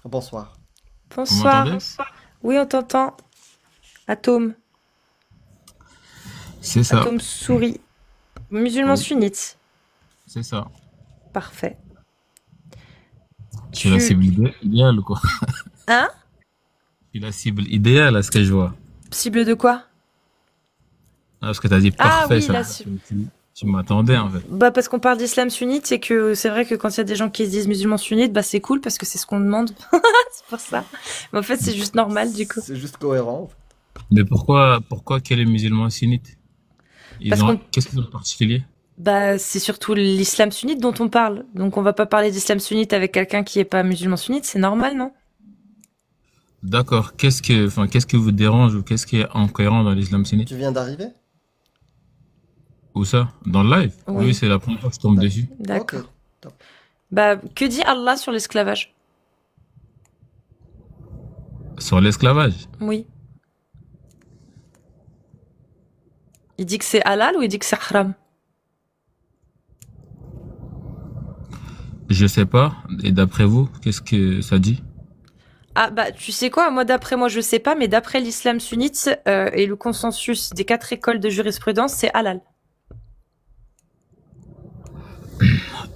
Bonsoir. Vous Bonsoir. m'entendez? Oui, on t'entend. Atome. C'est ça. Atome souris. Musulman Oui, sunnite. c'est ça. Parfait. Je suis la Tu... cible idéale, quoi. Hein? Je suis la cible idéale à ce que je vois. Cible de quoi? Ah, parce que t'as dit Ah parfait, oui, ça veut là. dire que tu m'attendais, en fait. Bah parce qu'on parle d'islam sunnite et que c'est vrai que quand il y a des gens qui se disent musulmans sunnites, bah c'est cool parce que c'est ce qu'on demande. C'est pour ça. Mais en fait, c'est juste normal du coup. C'est juste cohérent. Mais pourquoi que les musulmans sunnites? Parce qu'on Qu'est-ce qu'ils ont de particulier? bah c'est surtout l'islam sunnite dont on parle. Donc on va pas parler d'islam sunnite avec quelqu'un qui est pas musulman sunnite, c'est normal, non? D'accord. Qu'est-ce qui vous dérange ou qu'est-ce qui est incohérent dans l'islam sunnite? Tu viens d'arriver? Où ça? Dans le live? Oui, Oui, c'est la première fois que je tombe D'ac- dessus. Ok, d'accord. top. Bah que dit Allah sur l'esclavage? Sur l'esclavage. Oui. Il dit que c'est halal ou il dit que c'est haram? Je sais pas. Et d'après vous, qu'est-ce que ça dit? Ah bah tu sais quoi, moi d'après moi je sais pas, mais d'après l'islam sunnite et le consensus des 4 écoles de jurisprudence, c'est halal.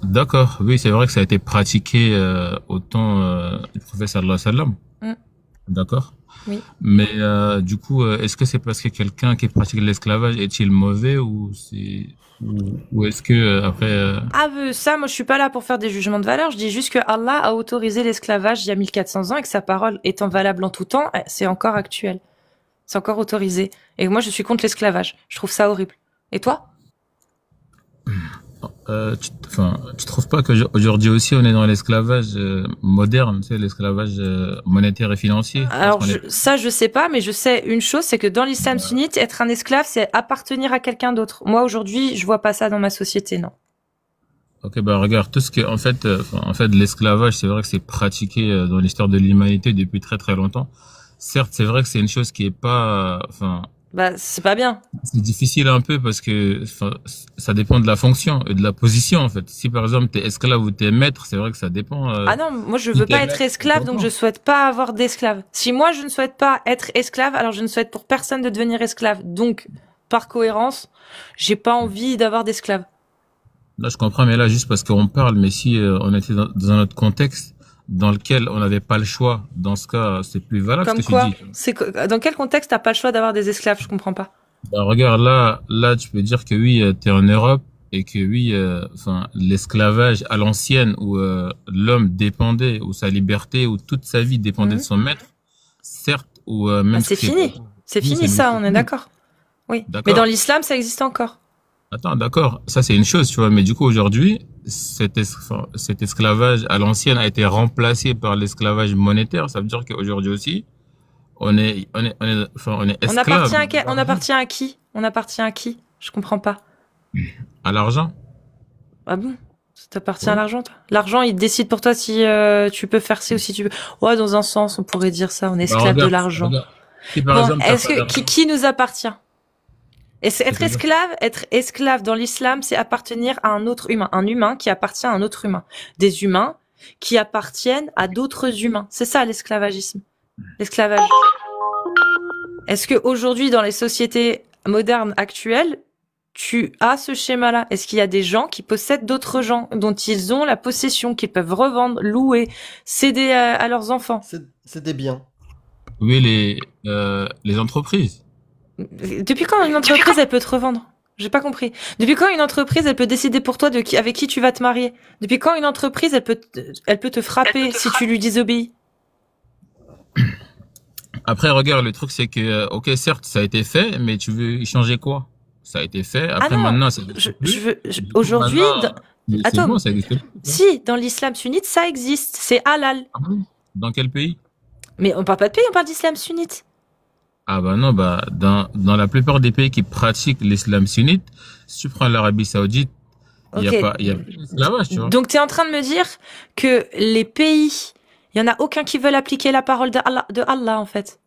D'accord. Oui, c'est vrai que ça a été pratiqué au temps du prophète sallallahu alayhi wa sallam. Mm, D'accord. oui. Mais du coup, est-ce que c'est parce que quelqu'un qui pratique l'esclavage est-il mauvais ou est-ce que après Ah ça, moi je suis pas là pour faire des jugements de valeur, je dis juste que Allah a autorisé l'esclavage il y a 1400 ans et que sa parole étant valable en tout temps, c'est encore actuel. C'est encore autorisé. Et moi je suis contre l'esclavage. Je trouve ça horrible. Et toi? tu trouves pas qu'aujourd'hui aussi on est dans l'esclavage moderne, tu sais, l'esclavage monétaire et financier, parce Alors qu'on est ça je sais pas, mais je sais une chose, c'est que dans l'islam sunnite, être un esclave, c'est appartenir à quelqu'un d'autre. Moi aujourd'hui, je vois pas ça dans ma société, non. Ok, bah regarde, tout ce que en fait l'esclavage, c'est vrai que c'est pratiqué dans l'histoire de l'humanité depuis très très longtemps. Certes, c'est vrai que c'est une chose qui est pas, Bah c'est pas bien. c'est difficile un peu parce que ça dépend de la fonction et de la position en fait. Si par exemple t'es esclave ou t'es maître, c'est vrai que ça dépend. Ah non, moi je Si veux t'es pas être maître, c'est esclave, donc je important. souhaite pas avoir d'esclave. Si moi je ne souhaite pas être esclave, alors je ne souhaite pour personne de devenir esclave. Donc, par cohérence, j'ai pas envie d'avoir d'esclave. Là, je comprends, mais là, juste parce qu'on parle, mais si on était dans un autre contexte dans lequel on n'avait pas le choix, dans ce cas, c'est plus valable ce Comme que tu dis. quoi? Dans quel contexte t'as pas le choix d'avoir des esclaves? Je comprends pas. Bah, regarde, là, tu peux dire que oui, t'es en Europe et que oui, l'esclavage à l'ancienne où l'homme dépendait, où sa liberté, où toute sa vie dépendait de Mhm. son maître, certes, ou Bah même c'est fini. C'est oui, fini ça, c'est on est fini. d'accord. Oui. Mais dans D'accord. l'islam, ça existe encore. Attends, d'accord. Ça, c'est une chose, tu vois. Mais du coup, aujourd'hui, cet esclavage à l'ancienne a été remplacé par l'esclavage monétaire. Ça veut dire qu'aujourd'hui aussi, on est On esclave appartient à qui? de On l'argent, appartient à qui? On appartient à qui? Je comprends pas. à l'argent. Ah bon? Ça t'appartient à Oui. l'argent, toi? L'argent, il décide pour toi si tu peux faire ci ou si tu peux. Ouais, dans un sens, on pourrait dire ça, on est Bah, esclave de regarde, l'argent. regarde. Si par Bon, exemple, t'as est-ce pas que d'argent, qui nous appartient? Et c'est c'est-à-dire, être esclave dans l'islam, c'est appartenir à un autre humain, un humain qui appartient à un autre humain, des humains qui appartiennent à d'autres humains. C'est ça l'esclavagisme, l'esclavage. Est-ce que aujourd'hui, dans les sociétés modernes actuelles, tu as ce schéma-là? Est-ce qu'il y a des gens qui possèdent d'autres gens dont ils ont la possession, qu'ils peuvent revendre, louer, céder à leurs enfants? C'est des biens. oui, les entreprises. Depuis quand une entreprise, elle peut te revendre? J'ai pas compris. Depuis quand une entreprise, elle peut décider pour toi avec qui tu vas te marier? Depuis quand une entreprise, elle peut te frapper si tu lui désobéis? Après, regarde, le truc, c'est que, ok, certes, ça a été fait, mais tu veux y changer quoi? Ça a été fait. Ah Après, non, maintenant, ça n'existe plus. Du coup, aujourd'hui, maintenant, c'est attends, bon, ça existe plus. Tu vois. si, dans l'islam sunnite, ça existe, c'est halal. Ah bon. Dans quel pays? Mais on parle pas de pays, on parle d'islam sunnite. Ah bah non, bah dans la plupart des pays qui pratiquent l'islam sunnite, si tu prends l'Arabie Saoudite, Ok. il y a pas d'esclavage, tu vois. Donc t'es en train de me dire que les pays, il y en a aucun qui veulent appliquer la parole de Allah en fait.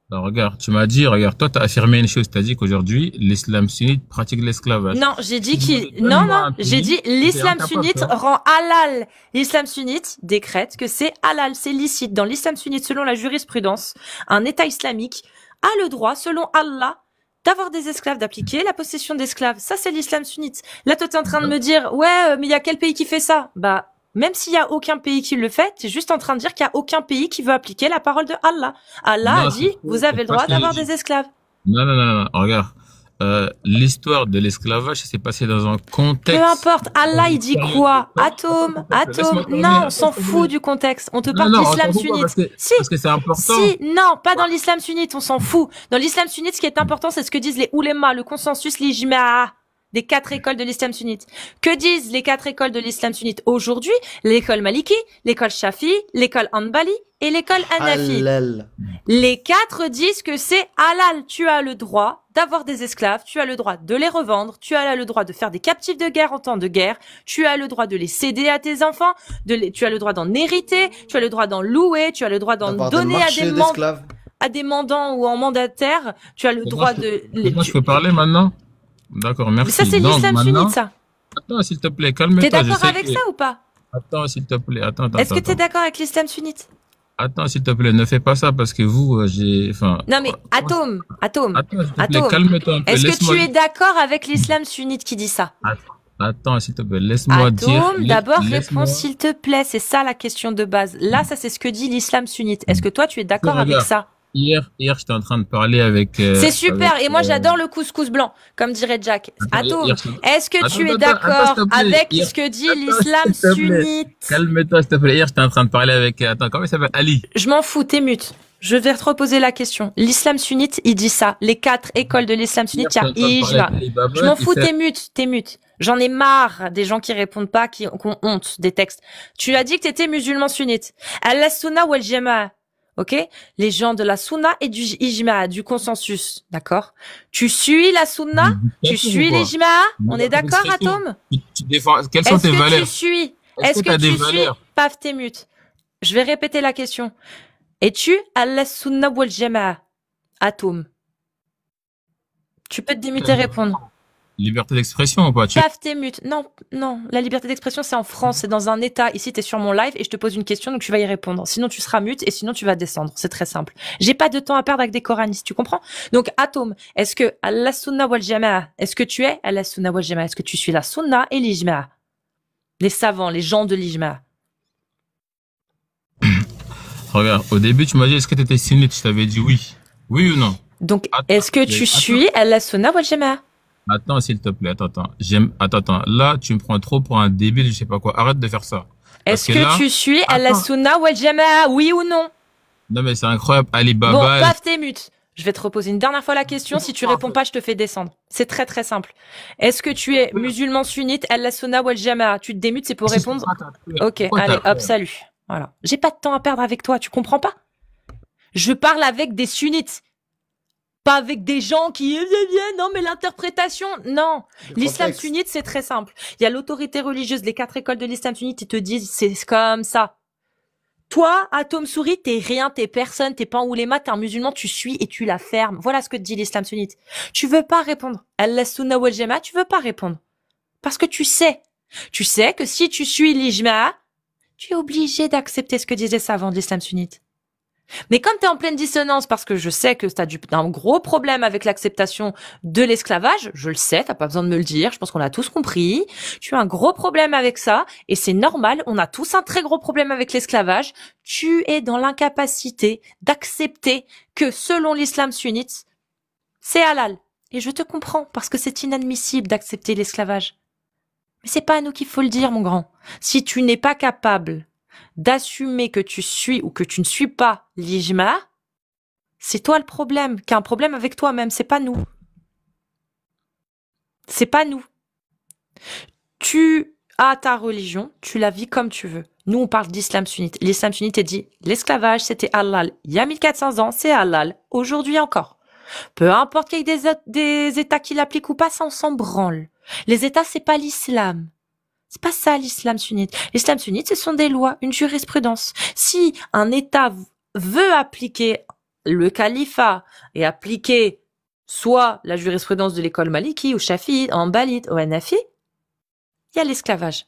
Alors, regarde, tu m'as dit, regarde, toi, tu as affirmé une chose, tu as dit qu'aujourd'hui, l'islam sunnite pratique l'esclavage. Non, j'ai dit Tu dis, qu'il, non, donne-moi non, un j'ai dit pays où t'es l'islam incapable, sunnite toi. rend halal. L'islam sunnite décrète que c'est halal, c'est licite. Dans l'islam sunnite, selon la jurisprudence, un État islamique a le droit, selon Allah, d'avoir des esclaves, d'appliquer la possession d'esclaves. Ça, c'est l'islam sunnite. Là, toi, t'es en train de me dire, ouais, mais il y a quel pays qui fait ça? Bah, même s'il y a aucun pays qui le fait, t'es juste en train de dire qu'il y a aucun pays qui veut appliquer la parole de Allah. Allah a Non, c'est dit, faux, vous avez c'est le pas ce droit que j'ai d'avoir dit. des esclaves. Non, non, non, non, non, regarde. L'histoire de l'esclavage, ça s'est passé dans un Peu contexte, importe, dans Allah il une dit période de quoi? temps. Attends, Atome, s'il te plaît, laisse-moi atome. terminer, Non, on attends, s'en s'il te fout plaît. du contexte. On te Non, parle non, on d'islam s'en fout pas sunnite. Si, parce que c'est important. si, non, pas dans l'islam sunnite, on s'en fout. Dans l'islam sunnite, ce qui est important, c'est ce que disent les oulémas, le consensus, l'ijma'a des 4 écoles de l'islam sunnite. Que disent les 4 écoles de l'islam sunnite aujourd'hui? L'école Maliki, l'école Shafi, l'école Hanbali et l'école Hanafi. Halal. Les 4 disent que c'est halal. Tu as le droit d'avoir des esclaves, tu as le droit de les revendre, tu as le droit de faire des captifs de guerre en temps de guerre, tu as le droit de les céder à tes enfants, tu as le droit d'en hériter, tu as le droit d'en louer, tu as le droit d'en D'avoir des donner marchés d'esclaves. à des mandants ou en mandataires, tu as le droit de... Moi, je peux parler maintenant? D'accord, Mais ça, merci. c'est Donc, l'islam sunnite, maintenant, ça. attends, s'il te plaît, T'es calme-toi. Je d'accord sais avec que... ça ou pas? Attends, s'il te plaît. Est-ce que t'es d'accord avec l'islam sunnite? Attends, s'il te plaît, ne fais pas ça parce que vous, enfin, Non mais, atome, attends, s'il te plaît, atome. calme-toi un peu. Est-ce que Laisse-moi. tu es d'accord avec l'islam sunnite qui dit ça? Attends, s'il te plaît, laisse-moi dire. Atome, d'abord réponds Laisse-moi. s'il te plaît, c'est ça la question de base. Là, ça c'est ce que dit l'islam sunnite. Est-ce que toi tu es d'accord avec Regarde, ça? Hier, j'étais en train de parler avec. C'est super, avec, et moi j'adore le couscous blanc, comme dirait Jack. attends, Atome, est-ce que tu es attends, d'accord s'il te plaît. avec Hier, ce que dit attends, l'islam s'il te plaît. sunnite? Calme-toi, s'il te plaît. Hier, j'étais en train de parler avec. Attends, comment il s'appelle? Ali. Je m'en fous, t'es mute. Je vais te reposer la question. L'islam sunnite, il dit ça. Les 4 écoles de l'islam sunnite, il y a Ijma. Je m'en fous, t'es mute. J'en ai marre des gens qui répondent pas, qui ont honte des textes. Tu as dit que t'étais musulman sunnite. Al-Sunna wal Jama'a. Ok? Les gens de la Sunna et du Ijma, du consensus. D'accord? Tu suis la Sunna? Tu suis l'Ijma? On est d'accord, Atome? Tu défends. Quelles sont Est-ce tes que valeurs? tu suis? Est-ce que t'as des tu suis? valeurs? Paf, t'es mute. Je vais répéter la question. Es-tu Al-Sunna wal Jama'a? Atome. Tu peux te démuter et répondre. Liberté d'expression ou pas? Paf, t'es mute. Non, non. La liberté d'expression, c'est en France, c'est dans un État. Ici, t'es sur mon live et je te pose une question, donc tu vas y répondre. Sinon, tu seras mute et sinon, tu vas descendre. C'est très simple. J'ai pas de temps à perdre avec des coranistes, tu comprends? Donc, Atome, est-ce que Allah Sunna wal Jama'a, est-ce que tu es Allah Sunna wal Jama'a? Est-ce que tu suis la Sunna et l'Ijma? Les savants, les gens de l'Ijma. Regarde, au début, tu m'as dit, est-ce que tu étais sunnite? Je t'avais dit oui. Oui ou non? Donc, Attends, est-ce que tu suis Allah Sunna wal Jama'a? Attends, s'il te plaît, attends. Attends. Là, tu me prends trop pour un débile, je sais pas quoi. Arrête de faire ça. Est-ce que que là- tu suis Allah Attends. Sunna wal Jama'a? Oui ou non? Non, mais c'est incroyable. Ali Bon, Baba. paf, t'es mute. Je vais te reposer une dernière fois la question. Si tu réponds pas, je te fais descendre. C'est très très simple. Est-ce que tu es musulman sunnite, Allah Sunna wal Jama'a? Tu te démutes, c'est pour répondre. Ok, Pourquoi allez, t'as hop, peur? salut. Voilà. J'ai pas de temps à perdre avec toi, tu comprends pas? Je parle avec des sunnites. Pas avec des gens qui, non, mais l'interprétation, non. L'islam contexte. sunnite, c'est très simple. Il y a l'autorité religieuse, les 4 écoles de l'islam sunnite, ils te disent, c'est comme ça. Toi, Atome Souris, t'es rien, t'es personne, t'es pas un ouléma, t'es un musulman, tu suis et tu la fermes. Voilà ce que te dit l'islam sunnite. Tu veux pas répondre. Allah Sunna wal Jama'a, tu veux pas répondre. Parce que tu sais que si tu suis l'ijma, tu es obligé d'accepter ce que disaient les savants de l'islam sunnite. Mais comme tu es en pleine dissonance, parce que je sais que tu as un gros problème avec l'acceptation de l'esclavage, je le sais, t'as pas besoin de me le dire, je pense qu'on l'a tous compris, tu as un gros problème avec ça, et c'est normal, on a tous un très gros problème avec l'esclavage, tu es dans l'incapacité d'accepter que selon l'islam sunnite, c'est halal. Et je te comprends, parce que c'est inadmissible d'accepter l'esclavage. Mais c'est pas à nous qu'il faut le dire, mon grand. Si tu n'es pas capable d'assumer que tu suis ou que tu ne suis pas l'ijma, c'est toi le problème, qui a un problème avec toi-même, c'est pas nous. C'est pas nous. Tu as ta religion, tu la vis comme tu veux. Nous, on parle d'islam sunnite. L'islam sunnite est dit, l'esclavage, c'était halal. Il y a 1400 ans, c'est halal. Aujourd'hui encore. Peu importe qu'il y ait des États qui l'appliquent ou pas, ça, on s'en branle. Les États, c'est pas l'islam. C'est pas ça l'islam sunnite. L'islam sunnite, ce sont des lois, une jurisprudence. Si un État veut appliquer le califat et appliquer soit la jurisprudence de l'école Maliki ou Shafi'i, Hanbalite ou Hanafi, il y a l'esclavage.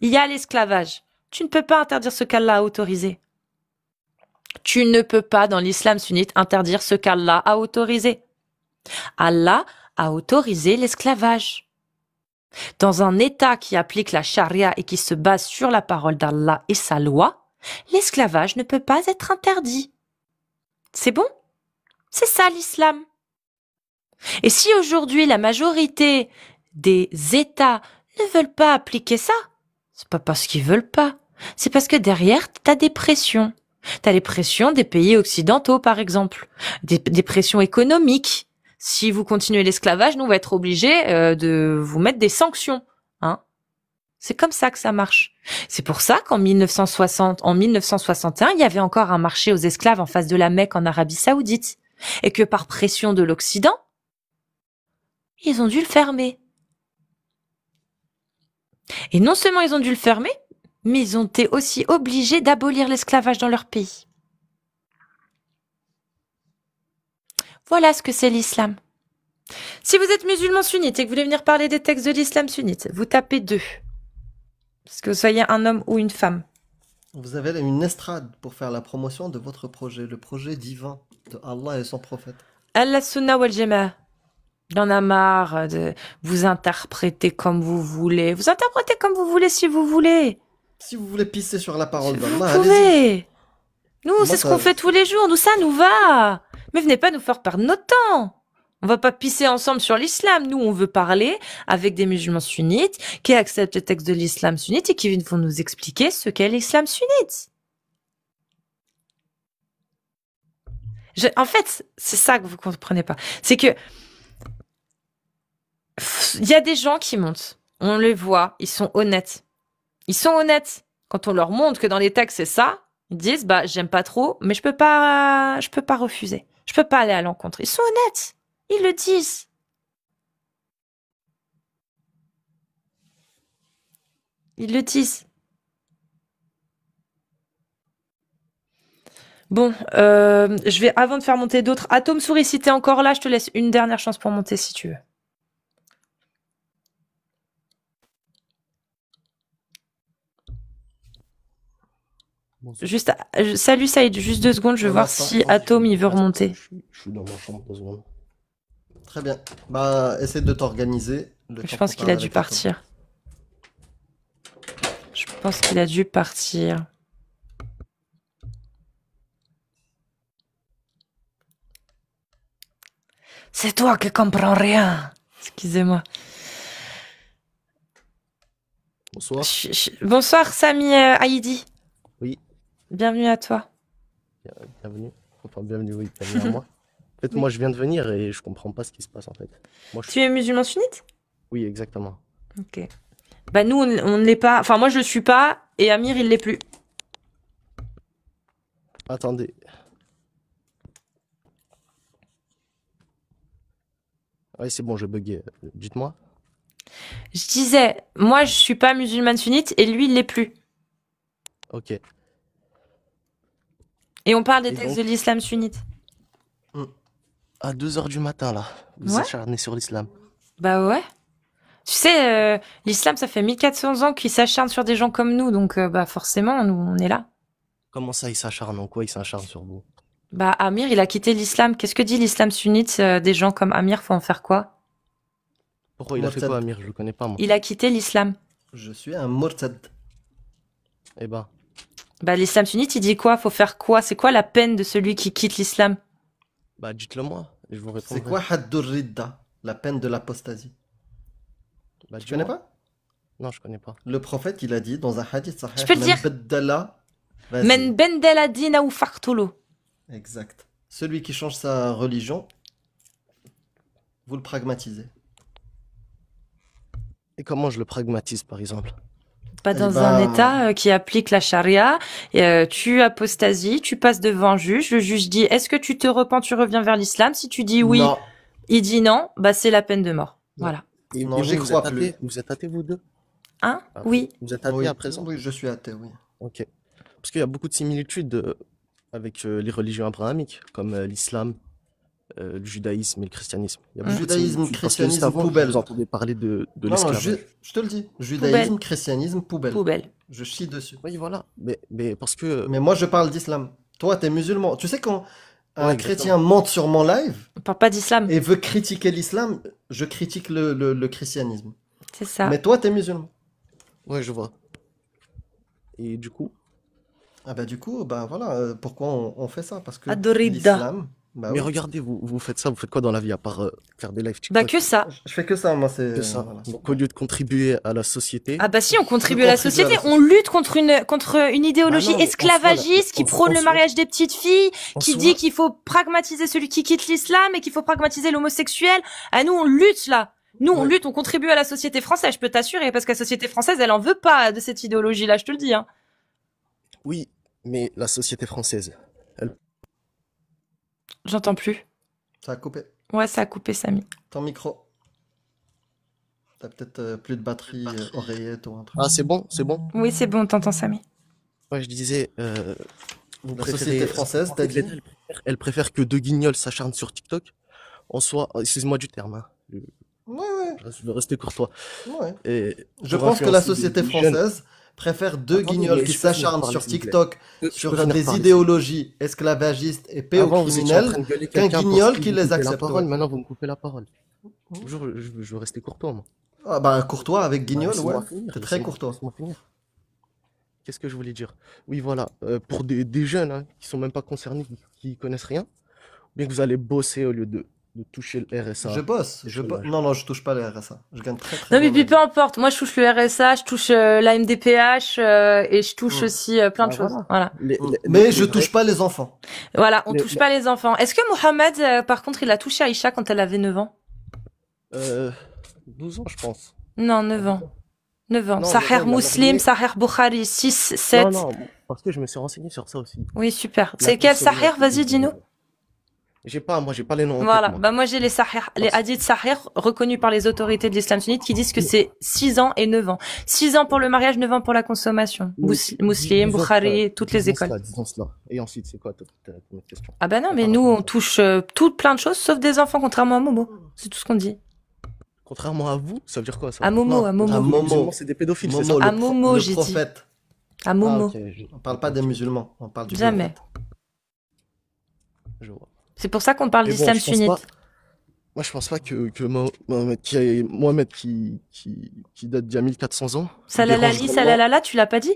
Il y a l'esclavage. Tu ne peux pas interdire ce qu'Allah a autorisé. Tu ne peux pas, dans l'islam sunnite, interdire ce qu'Allah a autorisé. Allah a autorisé l'esclavage. Dans un État qui applique la charia et qui se base sur la parole d'Allah et sa loi, l'esclavage ne peut pas être interdit. C'est bon? C'est ça l'islam. Et si aujourd'hui la majorité des États ne veulent pas appliquer ça, c'est pas parce qu'ils veulent pas, c'est parce que derrière t'as des pressions. T'as les pressions des pays occidentaux par exemple, des pressions économiques. Si vous continuez l'esclavage, nous on va être obligés de vous mettre des sanctions, hein. C'est comme ça que ça marche. C'est pour ça qu'en 1961, il y avait encore un marché aux esclaves en face de la Mecque en Arabie Saoudite. Et que par pression de l'Occident, ils ont dû le fermer. Et non seulement ils ont dû le fermer, mais ils ont été aussi obligés d'abolir l'esclavage dans leur pays. Voilà ce que c'est l'islam. Si vous êtes musulman sunnite et que vous voulez venir parler des textes de l'islam sunnite, vous tapez 2. Parce que vous soyez un homme ou une femme. Vous avez une estrade pour faire la promotion de votre projet, le projet divin de Allah et son prophète. Allah Sunna wal Jama'a. Il en a marre de vous interpréter comme vous voulez. Vous interprétez comme vous voulez si vous voulez. Si vous voulez pisser sur la parole Vous d'Allah, allez-y. pouvez. Nous, Moi, c'est ce ça- qu'on fait tous les jours. Nous, ça nous va. Mais venez pas nous faire perdre notre temps. On va pas pisser ensemble sur l'islam. Nous, on veut parler avec des musulmans sunnites qui acceptent les textes de l'islam sunnite et qui vont nous expliquer ce qu'est l'islam sunnite. En fait, c'est ça que vous comprenez pas. C'est que il y a des gens qui montent. On les voit. Ils sont honnêtes. Ils sont honnêtes. Quand on leur montre que dans les textes c'est ça, ils disent bah j'aime pas trop, mais je peux pas refuser. Je peux pas aller à l'encontre. Ils sont honnêtes. Ils le disent. Ils le disent. Bon, je vais avant de faire monter d'autres. Atome Souris, si t'es encore là, je te laisse une dernière chance pour monter si tu veux. Bonsoir. Juste, salut Saïd, juste 2 secondes, je vais On voir attend. si Atome il veut remonter. Je suis dans ma chambre 2 secondes. Très bien. Bah, essaie de t'organiser. Je pense qu'il a dû partir. Je pense qu'il a dû partir. C'est toi qui comprends rien. Excusez-moi. Bonsoir. Bonsoir Sami Haïdi. Oui. Bienvenue à toi. Bienvenue. Enfin, bienvenue, oui, bienvenue à moi. En fait, moi, je viens de venir et je comprends pas ce qui se passe, en fait. Moi, Tu es musulman sunnite? Oui, exactement. Ok. Bah nous, on ne l'est pas. Enfin, moi, je le suis pas. Et Amir, il l'est plus. Attendez. Ouais, c'est bon, je buguais. Dites-moi. Je disais, moi, je suis pas musulmane sunnite et lui, il l'est plus. Ok. Et on parle des Et textes donc de l'islam sunnite. À 2 h du matin, là, vous Ouais. acharnez sur l'islam. Bah ouais. Tu sais, l'islam, ça fait 1400 ans qu'il s'acharne sur des gens comme nous, donc bah forcément, nous, on est là. Comment ça, il s'acharne? En quoi il s'acharne sur vous? Bah Amir, il a quitté l'islam. Qu'est-ce que dit l'islam sunnite? Des gens comme Amir, faut en faire quoi? Pourquoi il a fait Murtad. quoi, Amir? Je le connais pas, moi. Il a quitté l'islam. Je suis un murtad. Eh ben, Bah l'islam sunnite, il dit quoi? Faut faire quoi? C'est quoi la peine de celui qui quitte l'islam? bah, dites-le moi et je vous C'est répondrai. quoi Haddur Ridda, la peine de l'apostasie? Bah, Tu connais dis-moi. pas? Non, je connais pas. Le prophète, il a dit dans un hadith sahih, Je peux le Man dire. baddala, vas-y. Men bendela dina ou fartolo. Exact. Celui qui change sa religion, vous le pragmatisez. Et comment je le pragmatise, par exemple? Pas Eh dans ben, un état qui applique la charia. Tu apostasies, tu passes devant un juge. Le juge dit, est-ce que tu te repens, tu reviens vers l'islam? Si tu dis oui, Non. il dit non, bah c'est la peine de mort. Non. Voilà. Non, vous, j'y vous crois êtes plus. athée? Vous êtes athée, vous deux? Hein? Ah, Oui. Vous êtes athée Oui, à présent? oui, je suis athée, oui. Ok. Parce qu'il y a beaucoup de similitudes avec les religions abrahamiques, comme l'islam, le judaïsme et le christianisme. Il y a Mm. beaucoup de signes. Judaïsme, Parce que juste christianisme, avant, poubelle. vous entendez parler de Non, non, l'esclavage. je te le dis. Poubelle. Judaïsme, christianisme, poubelle. Poubelle. Je chie dessus. Oui, voilà. Mais parce que... Mais moi, je parle d'islam. Toi, t'es musulman. Tu sais, quand un Ouais, chrétien monte sur mon live On parle pas d'islam. et veut critiquer l'islam, je critique le christianisme. C'est ça. Mais toi, t'es musulman. Ouais, je vois. Et du coup... Ah bah du coup, bah voilà, pourquoi on fait ça? Parce que Adorida. l'islam, bah Mais oui. regardez, vous faites ça, vous faites quoi dans la vie à part faire des lives Bah TikTok? que ça. Je fais que ça, moi, c'est... Que ça. voilà. Donc au lieu de contribuer à la société, Ah bah si, on contribue Je à la contribue à la société, on lutte contre une idéologie Bah non, mais en soi, esclavagiste qui en prône le soi- mariage des petites filles, en qui soi- dit qu'il faut pragmatiser celui qui quitte l'islam et qu'il faut pragmatiser l'homosexuel. Ah nous on lutte là. Nous on Ouais. lutte, on contribue à la société française, je peux t'assurer, parce que la société française, elle en veut pas de cette idéologie là, je te le dis. Hein. Oui, mais la société française, J'entends plus. Ça a coupé. Ouais, ça a coupé Samy. Ton micro. T'as peut-être plus de batterie oreillette ou un truc. Ah, c'est bon, c'est bon. Oui, c'est bon, t'entends Samy. Ouais, je disais, vous La préférez... société française, t'as dit? Elle préfère que deux guignols s'acharnent sur TikTok. En soi, excuse-moi du terme, hein. Ouais, Je veux rester courtois. ouais. Et Je pour pense que la influencer société des jeunes- française préfère deux Attendez, guignols mais qui je peux venir s'acharnent parler, sur s'il vous plaît. TikTok Je sur peux venir des parler, idéologies esclavagistes et Avant, vous étiez en train pédocriminelles de gueuler qu'un quelqu'un guignol parce que qui vous les coupez la accepte. parole, Ouais. maintenant vous me coupez la parole. Je veux rester courtois, moi. Ah bah courtois avec guignol, ouais. Laissez-moi finir, T'es très laissez-moi- courtois. laissez-moi finir. Qu'est-ce que je voulais dire? Oui, voilà, pour des jeunes hein, qui sont même pas concernés, qui connaissent rien, ou bien que vous allez bosser au lieu de toucher le RSA. Je bosse, le je bosse. chômage. Non, non, je touche pas les RSA. Je gagne très très Non mais bien puis ma peu vie. importe, moi je touche le RSA, je touche la MDPH et je touche Mm. aussi plein de Ah, choses. voilà. Voilà. Mais Les je vrais- touche pas les enfants. Voilà, on Les- touche pas les enfants. Est-ce que Mohamed, par contre, il a touché Aïcha quand elle avait 9 ans? 12 ans, je pense. Non, 9 ans. 9 ans. Non, Sahih 9 ans, il a Muslim, marié. Sahih Bukhari, 6, 7. Non, non, parce que je me suis renseigné sur ça aussi. Oui, super. La C'est quel personne- Sahih? Vas-y, dis-nous. Moi, j'ai pas les noms. en tête, Voilà. moi. Bah, moi, j'ai les Sahih, les hadiths Sahih reconnus par les autorités de l'islam sunnite qui disent que c'est 6 ans et 9 ans. 6 ans pour le mariage, 9 ans pour la consommation. Oui, Muslim, disons Bukhari, cela, toutes les disons écoles. cela, disons cela. Et ensuite, c'est quoi ton autre question? Ah bah non, mais Par nous, rapport à on touche tout plein de choses sauf des enfants, contrairement à Momo. C'est tout ce qu'on dit. Contrairement à vous, ça veut dire quoi ça? À Momo, Non, à Momo. à Vous, Momo. musulmans, c'est des pédophiles, c'est Momo, ça? À Momo, le j'ai dit. prophète. À Momo. Ah, ok, On parle pas des musulmans, on parle du Jamais. prophète. je vois. C'est pour ça qu'on parle Mais bon, d'islam je pense sunnite. pas- Moi, je pense pas que Mohamed qui date d'il y a 1400 ans. Salalali, dérange salalala, tu l'as pas dit?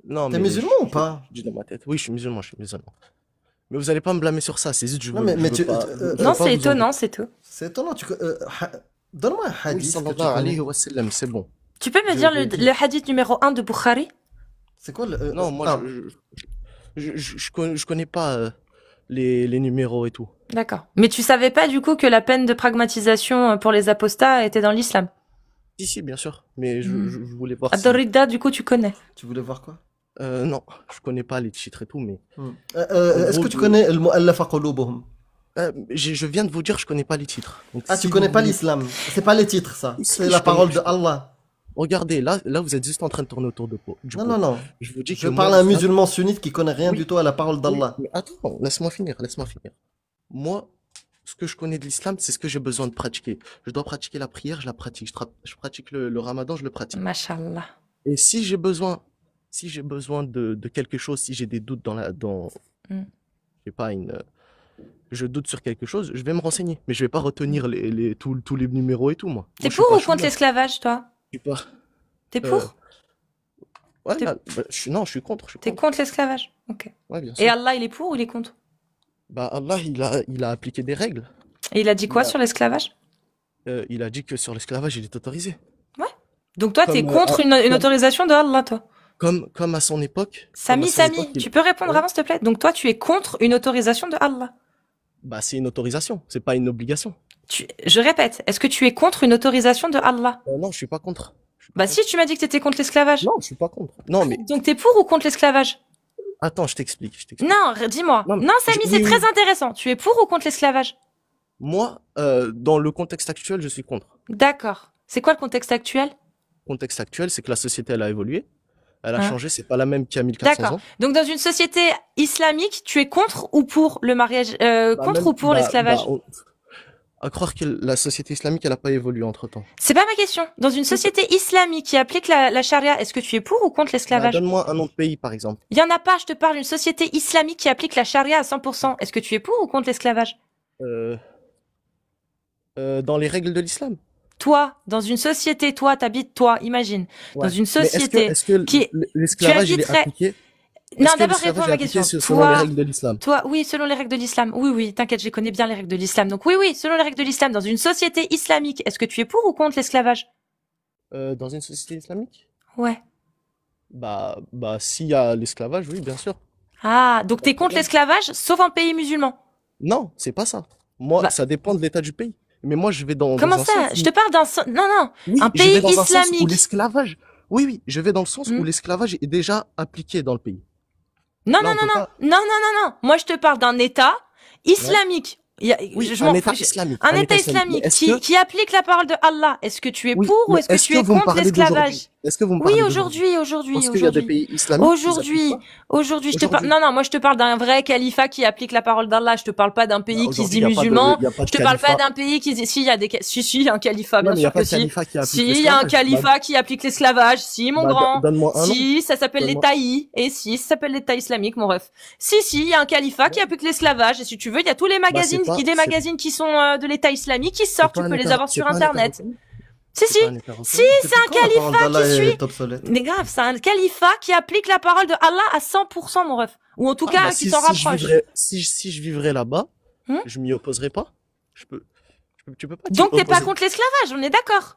Non, T'es mais musulman ou pas? je dis dans ma tête. Oui, je suis musulman. Mais vous allez pas me blâmer sur ça. C'est juste, je Non, veux, mais- je mais veux tu- pas- euh, je veux Non, pas c'est vous étonnant, c'est tout. C'est étonnant. Donne-moi un Oui, hadith que tu sallallahu alayhi connais. wa sallam, c'est bon. Tu peux me Je dire l'ai le, dit. le hadith numéro 1 de Bukhari? C'est quoi le... Non, moi, ah, je connais pas les numéros et tout. D'accord. Mais tu savais pas du coup que la peine de pragmatisation pour les apostats était dans l'islam? Si, bien sûr. Mais Hmm. je voulais voir si... Adorida, du coup, tu connais. tu voulais voir quoi? Non, je connais pas les titres et tout, mais... Est-ce gros, que tu je- connais le mu'allafa qulubuhum? je viens de vous dire, je connais pas les titres. Donc, Ah, si tu connais vous pas voulez- l'islam. C'est pas les titres, ça. Si, C'est je la connais, parole je de connais. Allah. Regardez, là, vous êtes juste en train de tourner autour du Non, pot. non, non. Je vous dis que Je moi, parle à un l'islam- musulman sunnite qui connaît rien Oui. du tout à la parole d'Allah. Oui, mais attends, laisse-moi finir. Moi, ce que je connais de l'islam, c'est ce que j'ai besoin de pratiquer. Je dois pratiquer la prière, je la pratique. Je pratique le ramadan, je le pratique. Mashallah. Et si j'ai besoin de quelque chose, si j'ai des doutes Mm. je sais pas, je doute sur quelque chose, je vais me renseigner. Mais je vais pas retenir tous les numéros et tout, moi. T'es Moi, je suis pour pas ou contre chouïa. l'esclavage, toi? Je suis pas. T'es pour? Ouais, T'es- non, je suis contre. T'es contre l'esclavage? Ok. Ouais, bien Et sûr. Allah, il est pour ou il est contre? Bah, Allah, il a appliqué des règles. Et il a dit quoi Bah. sur l'esclavage? Il a dit que sur l'esclavage, il est autorisé. Donc toi, t'es Comme, contre une comme- autorisation de Allah, toi? Comme à son époque. Samy, tu peux répondre Ouais. avant, s'il te plaît? Donc toi, tu es contre une autorisation de Allah? Bah, c'est une autorisation, c'est pas une obligation. Je répète, est-ce que tu es contre une autorisation de Allah? Non, je suis pas contre. Je suis pas Bah contre. si, tu m'as dit que t'étais contre l'esclavage. Non, je suis pas contre. Non, mais Donc t'es pour ou contre l'esclavage? attends, je t'explique. Non, dis-moi. Non, mais Non, Samy, oui, c'est oui. très intéressant. Tu es pour ou contre l'esclavage? Moi, dans le contexte actuel, je suis contre. D'accord. C'est quoi le contexte actuel? Le contexte actuel, c'est que la société, elle a évolué. Elle a Hein. changé, c'est pas la même qu'il y a 1400 D'accord. ans. Donc dans une société islamique, tu es contre ou pour le mariage, Bah, contre même, ou pour l'esclavage? à croire que la société islamique, elle a pas évolué entre-temps. C'est pas ma question. Dans une société islamique qui applique la charia, est-ce que tu es pour ou contre Bah, l'esclavage? donne-moi un nom de pays, par exemple. Il y en a pas, je te parle d'une société islamique qui applique la charia à 100%. Est-ce que tu es pour ou contre l'esclavage? Euh, dans les règles de l'islam. Toi, dans une société, toi, t'habites, toi, imagine, dans Ouais. une Mais société est-ce que qui, l'esclavage, il est habiterais- appliqué? non, Est-ce que d'abord réponds l'esclavage à est ma appliqué question. selon les Toi, règles de l'islam? toi, oui, selon les règles de l'islam. Oui, oui, t'inquiète, je les connais bien les règles de l'islam. Donc oui, oui, selon les règles de l'islam, dans une société islamique, est-ce que tu es pour ou contre l'esclavage? Dans une société islamique? Ouais. Bah, s'il y a l'esclavage, oui, bien sûr. Ah, donc t'es contre problème. l'esclavage, sauf en pays musulman. Non, c'est pas ça. Moi, Bah- ça dépend de l'état du pays. Mais moi, je vais dans Comment un ça? sens Je où- te parle non, non. Oui, un je pays vais dans un sens où islamique. l'esclavage. Oui, oui, je vais dans le sens Hmm. où l'esclavage est déjà appliqué dans le pays. Non, Là, non, on non, peut non, pas- non, non, non, non. Moi, je te parle d'un État islamique. Oui, Je un m'en État fous. islamique. Un État islamique Mais est-ce que- qui applique la parole de Allah. Est-ce que tu es Oui, pour ou mais est-ce que tu es vous me contre parlez l'esclavage? d'aujourd'hui? Est-ce que vous me parlez Oui, d'aujourd'hui? aujourd'hui. Parce qu'il y a des pays islamiques qui Aujourd'hui, s'appliquent aujourd'hui, je te parle. Aujourd'hui. Non, non, moi je te parle d'un vrai califat qui applique la parole d'Allah. Je te parle pas d'un pays Bah, qui se dit aujourd'hui, il y a pas de- musulman. il y a pas de Je te parle pas califat. d'un pays qui se dit si il y a des si il y a un califat, Non, bien mais il y a sûr pas que de si. califat qui applique Si il y a un l'esclavage. califat qui applique l'esclavage, si mon Bah, grand. donne-moi un nom. Si, ça s'appelle Donne-moi- l'État I. Et si, ça s'appelle l'État islamique, mon ref. Si, il y a un califat qui applique l'esclavage. Et si tu veux, il y a tous les magazines, Bah, c'est pas- des magazines qui sont de l'État islamique qui sortent. Tu C'est pas peux un les État- avoir c'est sur pas un État Internet. reconnu. Si, C'est si. pas un État reconnu. Si, c'est un Quand la parole califat d'Allah qui est suit. obsolète. Mais grave, c'est un califat qui applique la parole de Allah à 100%, mon ref. Ou en tout Ah, cas, bah, qui si- s'en si je rapproche. vivrais- si je vivrais là-bas, Hmm je m'y opposerais pas. Tu peux pas t'y Donc t'es pas opposer. contre l'esclavage, on est d'accord.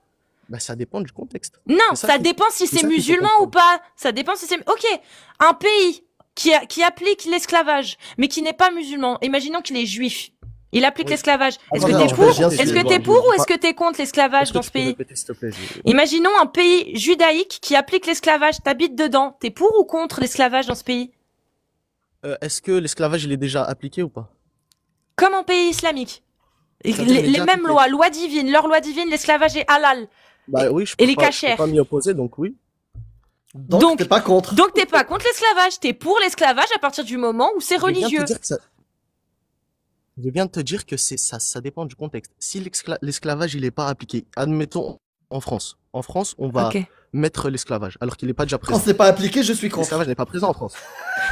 Bah, ça dépend du contexte. Non, C'est ça ça qu'il- dépend si c'est c'est ça qu'il faut musulman ou comprendre. pas. Ça dépend si c'est... Ok, un pays qui applique l'esclavage, mais qui n'est pas musulman, imaginons qu'il est juif. Il applique Oui. l'esclavage. Est-ce Attends, que non, t'es je pour vais- je vais- Est-ce que je t'es vais- pour je ou vais est-ce pas- que t'es contre l'esclavage Est-ce que dans tu ce peux pays? répéter, s'il te plaît? Imaginons un pays judaïque qui applique l'esclavage, t'habites dedans. T'es pour ou contre l'esclavage dans ce pays? Est-ce que l'esclavage, il est déjà appliqué ou pas? Comme en pays islamique. Ça veut dire Les déjà mêmes appliqué. lois divines, leur loi divine, l'esclavage est halal. Bah oui, je et peux les pas, je cachers. peux pas m'y opposer, donc oui. Donc, t'es pas contre. Donc t'es pas contre l'esclavage, t'es pour l'esclavage à partir du moment où c'est Je viens de te religieux. dire que ça- Je viens de te dire que ça dépend du contexte. Si l'esclavage, il est pas appliqué, admettons en France. En France, on va Ok. mettre l'esclavage, alors qu'il est pas déjà Quand présent. c'est pas appliqué, je suis contre. L'esclavage n'est pas présent en France.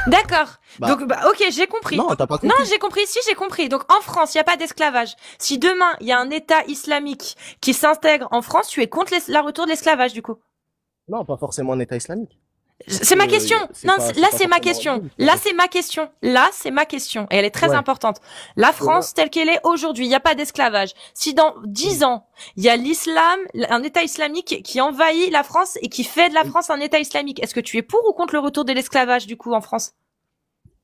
D'accord. Bah, Donc ok, j'ai compris. non, t'as pas compris. Non, j'ai compris. Si, j'ai compris. Donc en France, il y a pas d'esclavage. Si demain il y a un État islamique qui s'intègre en France, tu es contre la retour de l'esclavage du coup. Non, pas forcément un État islamique. C'est ma question. c'est Non, pas- là c'est pas c'est ma forcément question. vrai. Là c'est ma question. Là c'est ma question. Et elle est très Ouais. importante. La France telle qu'elle est aujourd'hui, il n'y a pas d'esclavage. Si dans 10 ans, il y a l'islam, un État islamique qui envahit la France et qui fait de la Oui. France un État islamique, est-ce que tu es pour ou contre le retour de l'esclavage du coup en France?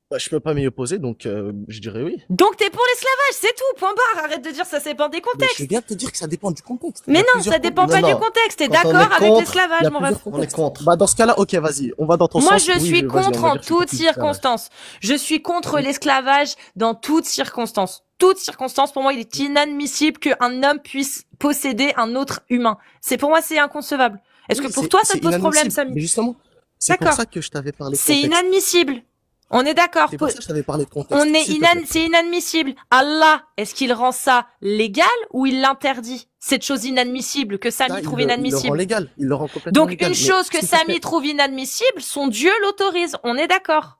Bah, je peux pas m'y opposer, donc je dirais oui. Donc t'es pour l'esclavage, c'est tout, point barre. Arrête de dire ça dépend des Mais contextes. je viens de te dire que ça dépend du contexte. Il y Mais a non, plusieurs ça dépend contextes. pas Non, du non. contexte. T'es Quand on d'accord est avec contre, l'esclavage, Il y a mon plusieurs ref? On est contextes. contre. Bah, dans ce cas-là, ok, vas-y, on va dans ton Moi, sens. je Oui, suis vas-y, on contre va en dire que je suis toutes contre l'esclavage. circonstances. Je suis contre l'esclavage dans toutes circonstances. Toutes circonstances, pour moi, il est inadmissible qu'un homme puisse posséder un autre humain. Pour moi, c'est inconcevable. Est-ce Oui, que pour c'est- toi, ça c'est te pose problème, inadmissible. Samy? Mais justement, c'est pour D'accord. ça que je t'avais parlé de C'est contexte. inadmissible. On est d'accord. C'est pour ça que je t'avais parlé de contexte. On est s'il te plaît. c'est inadmissible. Allah, est-ce qu'il rend ça légal ou il l'interdit? Cette chose inadmissible que Ça, Samy il trouve le rend inadmissible. légal. Il le rend complètement Donc légal. une Mais chose que s'il te Samy plaît- trouve inadmissible, son Dieu l'autorise. On est d'accord.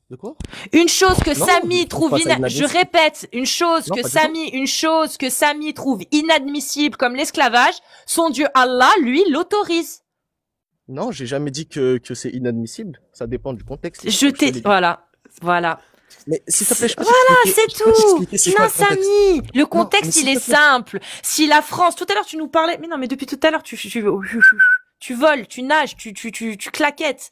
De quoi? Une chose que Non, Samy je trouve trouve pas ça je inadmissible. répète, une chose Non, que pas du Samy trouve inadmissible comme l'esclavage, son Dieu Allah, lui, l'autorise. Non, j'ai jamais dit que c'est inadmissible. Ça dépend du contexte. Je te t'ai, l'ai dit. voilà. Mais s'il te plaît, je peux Voilà, t'expliquer- c'est je peux t'expliquer c'est quoi Non, le contexte. Samy, le mais contexte, s'il il te est plaît. simple. Si la France, tout à l'heure, tu nous parlais, mais non, mais depuis tout à l'heure, tu voles, tu nages, tu claquettes.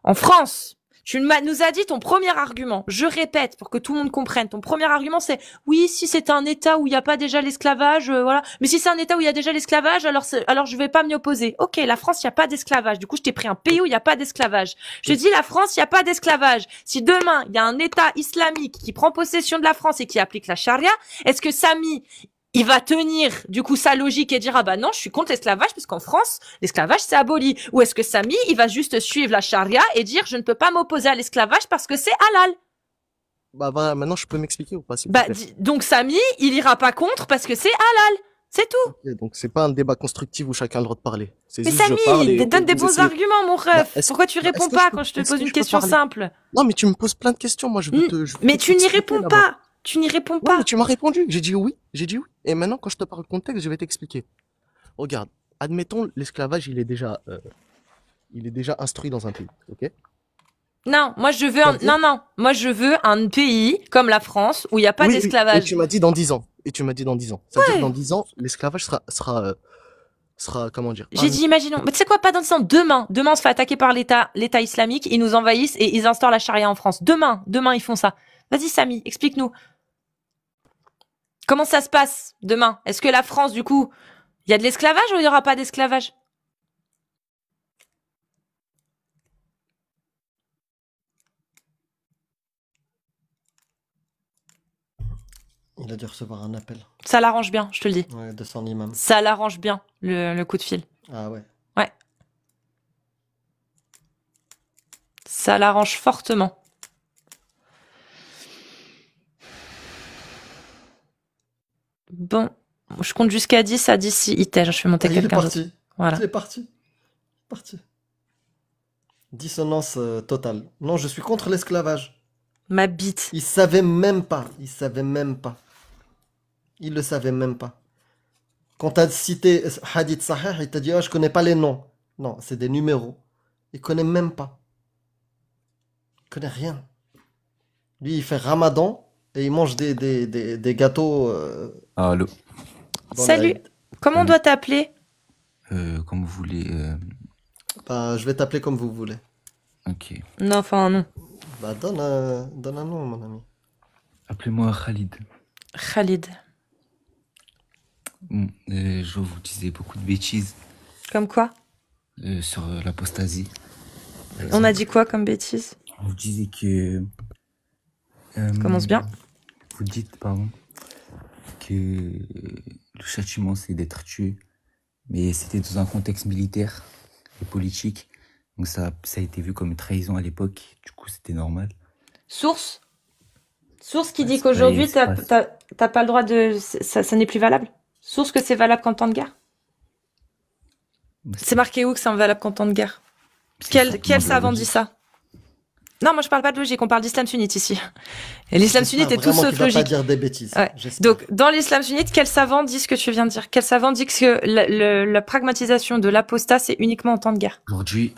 En France, nous as dit ton premier argument. Je répète pour que tout le monde comprenne. Ton premier argument, c'est oui, si c'est un État où il n'y a pas déjà l'esclavage, voilà. Mais si c'est un État où il y a déjà l'esclavage, alors je vais pas m'y opposer. Ok, la France, il n'y a pas d'esclavage. Du coup, je t'ai pris un pays où il n'y a pas d'esclavage. Je dis la France, il n'y a pas d'esclavage. Si demain il y a un État islamique qui prend possession de la France et qui applique la charia, est-ce que Samy il va tenir du coup sa logique et dire ah bah non, je suis contre l'esclavage parce qu'en France, l'esclavage c'est aboli. Ou est-ce que Samy, il va juste suivre la charia et dire je ne peux pas m'opposer à l'esclavage parce que c'est halal. Bah, voilà, maintenant, je peux m'expliquer ou pas, s'il vous Bah plaît? donc Samy, il ira pas contre parce que c'est halal. C'est tout. Ok, donc, c'est pas un débat constructif où chacun a le droit de parler. C'est Mais juste, je parle Samy, et donne des vous bons essayez. arguments, mon Bah, ref. Pourquoi tu réponds est-ce que pas peux, quand je te est-ce pose que une je peux question parler? simple? Non, mais tu me poses plein de questions. Moi, je Hmm, je Mais vais tu n'y t'expliquer réponds d'abord. pas. Tu n'y réponds Ouais, mais pas. tu m'as répondu. J'ai dit oui. J'ai dit oui. Et maintenant, quand je te parle de contexte, je vais t'expliquer. Regarde. Admettons, l'esclavage, il est déjà instruit dans un pays. Ok? Non, moi je veux C'est-à-dire? non, moi je veux un pays comme la France où il n'y a pas Oui, oui. Et d'esclavage. tu m'as dit dans 10 ans. Et tu m'as dit dans 10 ans. C'est-à-dire, dans Ouais. 10 ans, l'esclavage sera, comment dire, J'ai dit, imaginons. Mais tu sais quoi, pas dans le sens. Demain, on se fait attaquer par l'État islamique, ils nous envahissent et ils instaurent la charia en France. Demain, ils font ça. Vas-y, Samy, explique-nous. Comment ça se passe demain? Est-ce que la France, du coup, il y a de l'esclavage ou il n'y aura pas d'esclavage? Il a dû recevoir un appel. Ça l'arrange bien, je te le dis. Ouais, de son imam. Ça l'arrange bien, le coup de fil. Ah ouais. Ouais. Ça l'arrange fortement. Bon, je compte jusqu'à 10. À 10, il t'aide. Je fais monter Ah, il est quelqu'un d'autre. parti. Voilà. Il est parti. Parti. Dissonance totale. Non, je suis contre l'esclavage. Ma bite. Il savait même pas. Il savait même pas. Il le savait même pas. Quand t'as cité Hadith Sahih, il t'a dit, oh, je connais pas les noms. Non, c'est des numéros. Il connaît même pas. Il connaît rien. Lui, il fait Ramadan et il mange des gâteaux Allô, dans Salut. l'Aïd. Comment on doit t'appeler? comme vous voulez. Bah, je vais t'appeler comme vous voulez. Ok. Non, enfin, non. Bah, donne un nom, mon ami. Appelez-moi Khalid. Khalid. Je vous disais beaucoup de bêtises Comme quoi? sur l'apostasie. Par On a exemple, dit quoi comme bêtise? on vous disait que. Commence bien. Vous dites, pardon, que le châtiment c'est d'être tué, mais c'était dans un contexte militaire et politique. Donc ça a été vu comme une trahison à l'époque. Du coup, c'était normal. Source? Source qui Ouais, dit c'est pas- qu'aujourd'hui, c'est pas- t'as pas le droit de... Ça n'est plus valable? Source que c'est valable qu'en temps de guerre? C'est marqué où que c'est valable qu'en temps de guerre? c'est Quel simplement de la savant dit logique. ça? Non, moi je parle pas de logique, on parle d'islam sunnite ici. Et l'islam sunnite est tout Vraiment sauf qu'il va pas logique. dire des bêtises. Ouais. J'espère. Donc, dans l'islam sunnite, quel savant dit ce que tu viens de dire? Quel savant dit que la pragmatisation de l'apostat, c'est uniquement en temps de guerre? Aujourd'hui,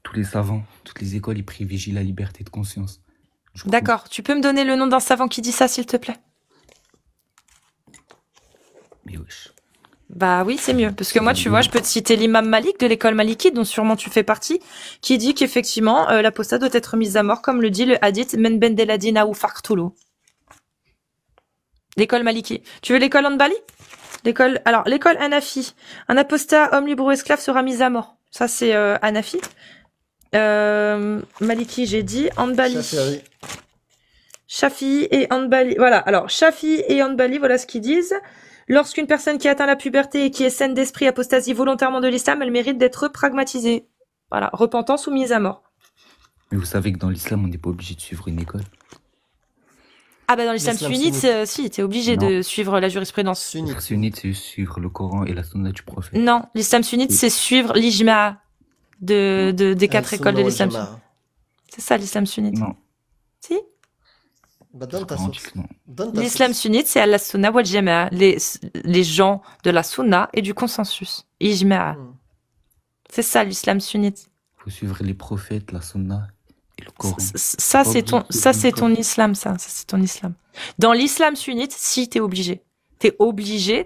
tous les savants, toutes les écoles, ils privilégient la liberté de conscience. Du coup, D'accord. Tu peux me donner le nom d'un savant qui dit ça, s'il te plaît? mais wesh. Bah oui, c'est mieux. Parce que moi, tu vois, je peux te citer l'imam Malik de l'école malikite, dont sûrement tu fais partie, qui dit qu'effectivement, l'apostat doit être mise à mort, comme le dit le hadith Men ben deladina ou farktulu. L'école maliki. Tu veux l'école Hanbali? L'école Hanafi. Un apostat, homme libre ou esclave, sera mis à mort. Ça, c'est Hanafi. Maliki, j'ai dit. Hanbali. Shafi'i. Shafi'i et Hanbali. Voilà. Alors, Shafi'i et Hanbali, voilà ce qu'ils disent. Lorsqu'une personne qui atteint la puberté et qui est saine d'esprit apostasie volontairement de l'islam, elle mérite d'être pragmatisée. Voilà. Repentance ou mise à mort. Mais vous savez que dans l'islam, on n'est pas obligé de suivre une école. Ah bah dans l'islam L'islam sunnite, sunnite. si, t'es obligé Non. de suivre la jurisprudence. Sunnite. Être sunnite, c'est juste suivre le Coran et la sunna du prophète. Non, l'islam sunnite, Oui. c'est suivre l'ijma des quatre écoles de Al-Sunna l'islam. wal Jama'a. C'est ça l'islam sunnite. Non, Si. Bah, donne ta Coran source. dit que non. Donne ta L'islam source. sunnite, c'est al-sunna wal jama'a, les gens de la sunna et du consensus. Ijma. Hmm. C'est ça l'islam sunnite. Il faut suivre les prophètes, la sunna et le Coran. Ça c'est ton, ça c'est ton islam, ça c'est ton islam. Dans l'islam sunnite, si t'es obligé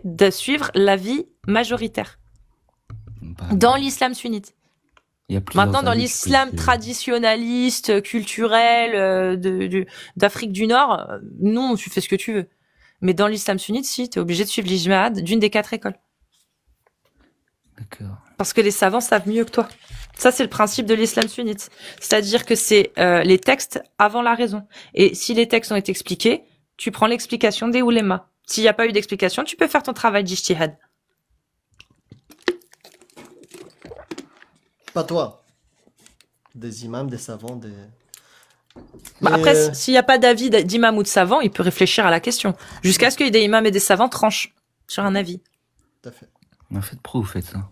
de suivre l'avis majoritaire. Bah, Dans l'islam sunnite. il y a plusieurs Maintenant, dans avis, tu l'islam peux- traditionnaliste, culturel d'Afrique du Nord, non, tu fais ce que tu veux. Mais dans l'islam sunnite, si, t'es obligé de suivre l'ijma d'une des 4 écoles. D'accord. Parce que les savants savent mieux que toi. Ça, c'est le principe de l'islam sunnite. C'est-à-dire que c'est les textes avant la raison. Et si les textes ont été expliqués, tu prends l'explication des oulémas. S'il n'y a pas eu d'explication, tu peux faire ton travail d'ijtihad. Pas toi. Des imams, des savants, des... Bah, Mais, après, s'il n'y a pas d'avis d'imam ou de savant, il peut réfléchir à la question. Jusqu'à ce qu'il y ait des imams et des savants tranchent sur un avis. tout à fait. En fait, pourquoi vous faites ça?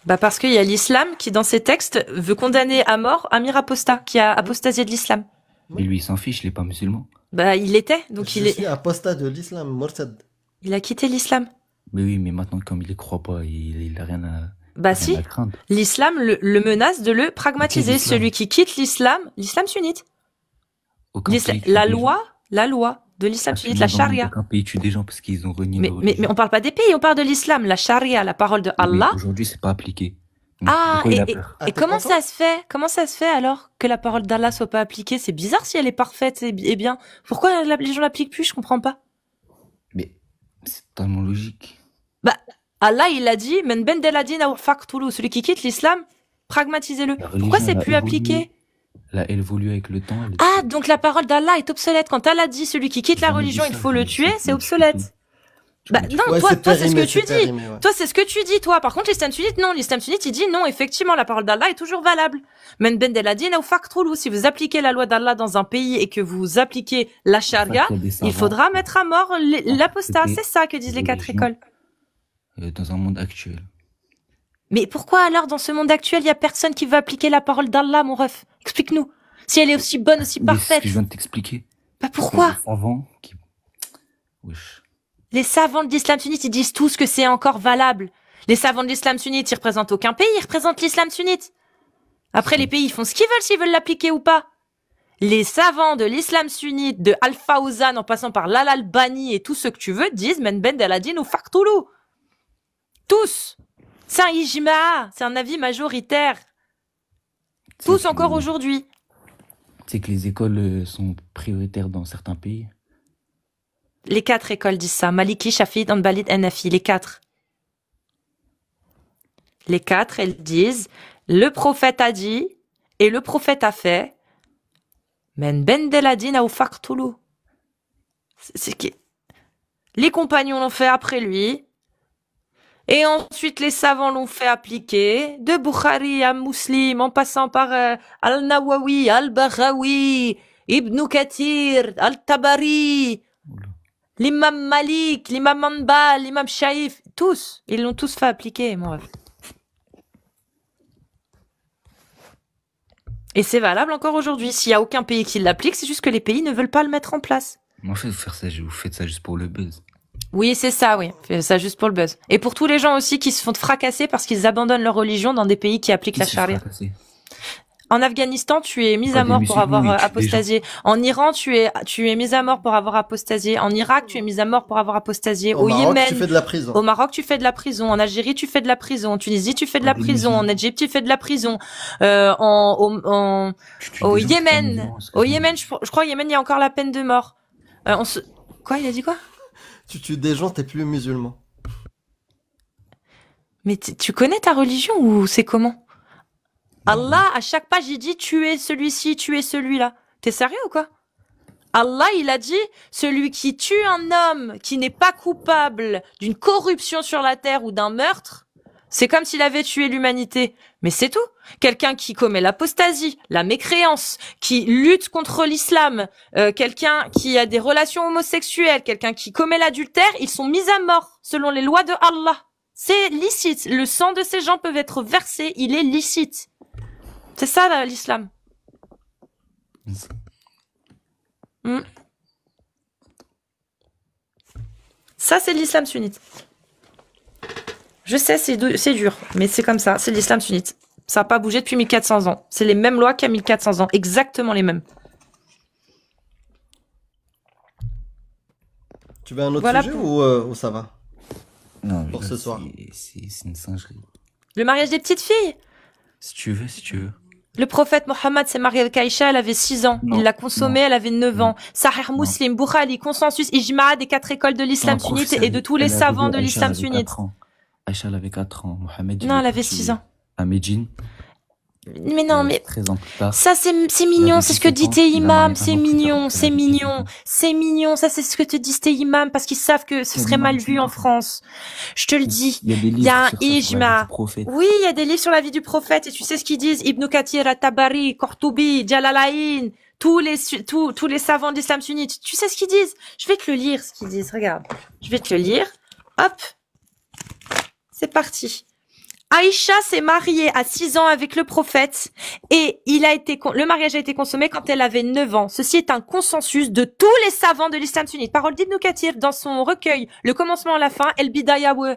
Bah parce qu'il y a l'islam qui, dans ses textes, veut condamner à mort Amir Apostat, qui a apostasié de l'islam. Mais lui, il s'en fiche, il est pas musulman. Bah il l'était, donc Je suis apostat de l'islam, Murtad. il a quitté l'islam. Mais oui, mais maintenant, comme il y croit pas, il a rien à, Bah rien si, à craindre. l'islam le menace de le pragmatiser. Quel islam? Celui qui quitte l'islam sunnite. Aucun L'islam- pays tue la des loi de l'islam gens. sunnite, la Absolument dans le monde, charia. aucun pays tue des gens parce qu'ils ont renié Mais, leur mais religion. on parle pas des pays, on parle de l'islam, la charia, la parole de Oui, mais Allah. aujourd'hui, c'est pas appliqué. Donc, Ah, de quoi il a et peur? Ah, t'es comment content ça se fait? Comment ça se fait alors que la parole d'Allah soit pas appliquée? C'est bizarre si elle est parfaite et bien. Pourquoi les gens l'appliquent plus? Je comprends pas. Mais c'est totalement logique. Bah, Allah, il a dit, Men ben deladin aw faqtulu, celui qui quitte l'islam, pragmatisez-le. La Pourquoi religion, c'est elle a plus appliqué? évolué. Elle a évolué avec le temps. elle est- Ah, donc la parole d'Allah est obsolète. Quand Allah dit, celui qui quitte la Jamais dit religion, ça, il faut le jamais dit tuer, ça, c'est tu obsolète. dis tout. Bah, Tu- non, Ouais, toi, c'est ce que périmé, tu dis. périmé, ouais. Toi, c'est ce que tu dis, toi. Par contre, l'islam sunnite, non. L'islam sunnite, il dit non, effectivement, la parole d'Allah est toujours valable. Men ben deladin aw faqtulu, si vous appliquez la loi d'Allah dans un pays et que vous appliquez la charia, Il y a des il savants, faudra mettre à mort l'apostat. c'était C'est ça que disent les des 4 religions. écoles. Dans un monde actuel. Mais pourquoi alors, dans ce monde actuel, il y a personne qui veut appliquer la parole d'Allah, mon ref? Explique-nous. Si elle est aussi bonne, aussi Mais c'est ce parfaite. que je viens de t'expliquer. Bah pourquoi? Les savants qui... Wesh. Les savants de l'islam sunnite, ils disent tous que c'est encore valable. Les savants de l'islam sunnite, ils représentent aucun pays, ils représentent l'islam sunnite. Après, les pays, ils font ce qu'ils veulent s'ils veulent l'appliquer ou pas. Les savants de l'islam sunnite, de Al-Fawzan, en passant par l'Al-Albani et tout ce que tu veux, disent Men ben deladin ou faqtulu. Tous. C'est un ijma, c'est un avis majoritaire. Tous C'est encore que- aujourd'hui. C'est que les écoles sont prioritaires dans certains pays. Les 4 écoles disent ça. Maliki, Shafi'i, Hanbali, Hanafi. Les 4. Les 4, elles disent, le prophète a dit, et le prophète a fait, Men ben deladin aw faqtulu. C'est que les compagnons l'ont fait après lui, et ensuite les savants l'ont fait appliquer, de Bukhari à Muslim, en passant par Al-Nawawi, Al-Baghawi, Ibn Kathir, Al-Tabari, Oula. l'imam Malik, l'imam Hanbal, l'imam Shaif, tous, ils l'ont tous fait appliquer, mon ref. Et c'est valable encore aujourd'hui. S'il y a aucun pays qui l'applique, c'est juste que les pays ne veulent pas le mettre en place. Mais en fait, vous faites ça juste pour le buzz. Oui, c'est ça, oui. Fais ça juste pour le buzz. Et pour tous les gens aussi qui se font fracasser parce qu'ils abandonnent leur religion dans des pays qui appliquent Qui la se charia. fracassait? En Afghanistan, tu es mis Pas à des mort pour musulmans, avoir ils tuent des apostasié. En Iran, tu es mis à mort pour avoir apostasié. En Irak, tu es mis à mort pour avoir apostasié. Au Maroc, Yémen, tu fais de la prison. au Maroc, tu fais de la prison. En Algérie, tu fais de la prison. En Tunisie, tu fais de la Des prison. En musulmans. Égypte, tu fais de la prison. Tu tues Au des gens qui sont pas Yémen, musulmans, c'est au que- Yémen, je crois au Yémen, il y a encore la peine de mort. Quoi, il a dit quoi? Tu tues des gens, t'es plus musulman. Mais tu connais ta religion ou c'est comment? Allah, à chaque page, il dit tuez celui-ci, tuez celui-là. T'es sérieux ou quoi? Allah, il a dit celui qui tue un homme qui n'est pas coupable d'une corruption sur la terre ou d'un meurtre, c'est comme s'il avait tué l'humanité. Mais c'est tout. Quelqu'un qui commet l'apostasie, la mécréance, qui lutte contre l'islam, quelqu'un qui a des relations homosexuelles, quelqu'un qui commet l'adultère, ils sont mis à mort selon les lois de Allah. C'est licite. Le sang de ces gens peut être versé, il est licite. C'est ça là, l'islam. Hmm. Ça, c'est l'islam sunnite. Je sais, c'est dur, mais c'est comme ça. C'est l'islam sunnite. Ça n'a pas bougé depuis 1400 ans. C'est les mêmes lois qu'il y a 1400 ans. Exactement les mêmes. Tu veux un autre Voilà sujet pour- ou ça va? Non, Pour là, ce soir. c'est une singerie. Le mariage des petites filles. Si tu veux, si tu veux. Le prophète Mohammed s'est marié avec Aïcha, elle avait 6 ans. Non, Il l'a consommée, non, elle avait 9 ans. Sahih non. Muslim, Bukhari, consensus, ijma des 4 écoles de l'islam Non, sunnite professeur, et de tous les elle est savants arrivée, de Aïcha, l'islam elle avait sunnite. 4 ans. Aïcha, elle avait 4 ans. Mohamed, il Non, est elle avait parti 6 ans. à Médine. Mais non, mais 13 ans plus tard, ça, c'est il mignon, avait c'est ce que 17 dit ans, tes il a imams, marié un c'est an plus tard, mignon, elle c'est avait 18 mignon, ans. c'est mignon, ça, c'est ce que te disent tes imams, parce qu'ils savent que ce Quel serait imam mal tu vu me en parles? France. Je te le dis. Il y a des Il y a livres un sur ça, sur la vie du ijma. prophète. Oui, il y a des livres sur la vie du prophète, et tu sais ce qu'ils disent? Ibn Kathir, At-Tabari, Qurtubi, Jalalayn, tous les savants de l'islam sunnite. Tu sais ce qu'ils disent? Je vais te le lire, ce qu'ils disent. Regarde. Je vais te le lire. Hop. C'est parti. Aïcha s'est mariée à 6 ans avec le prophète et le mariage a été consommé quand elle avait 9 ans. Ceci est un consensus de tous les savants de l'islam sunnite. Parole d'Ibn Kathir dans son recueil Le commencement à la fin, El Bidaya wa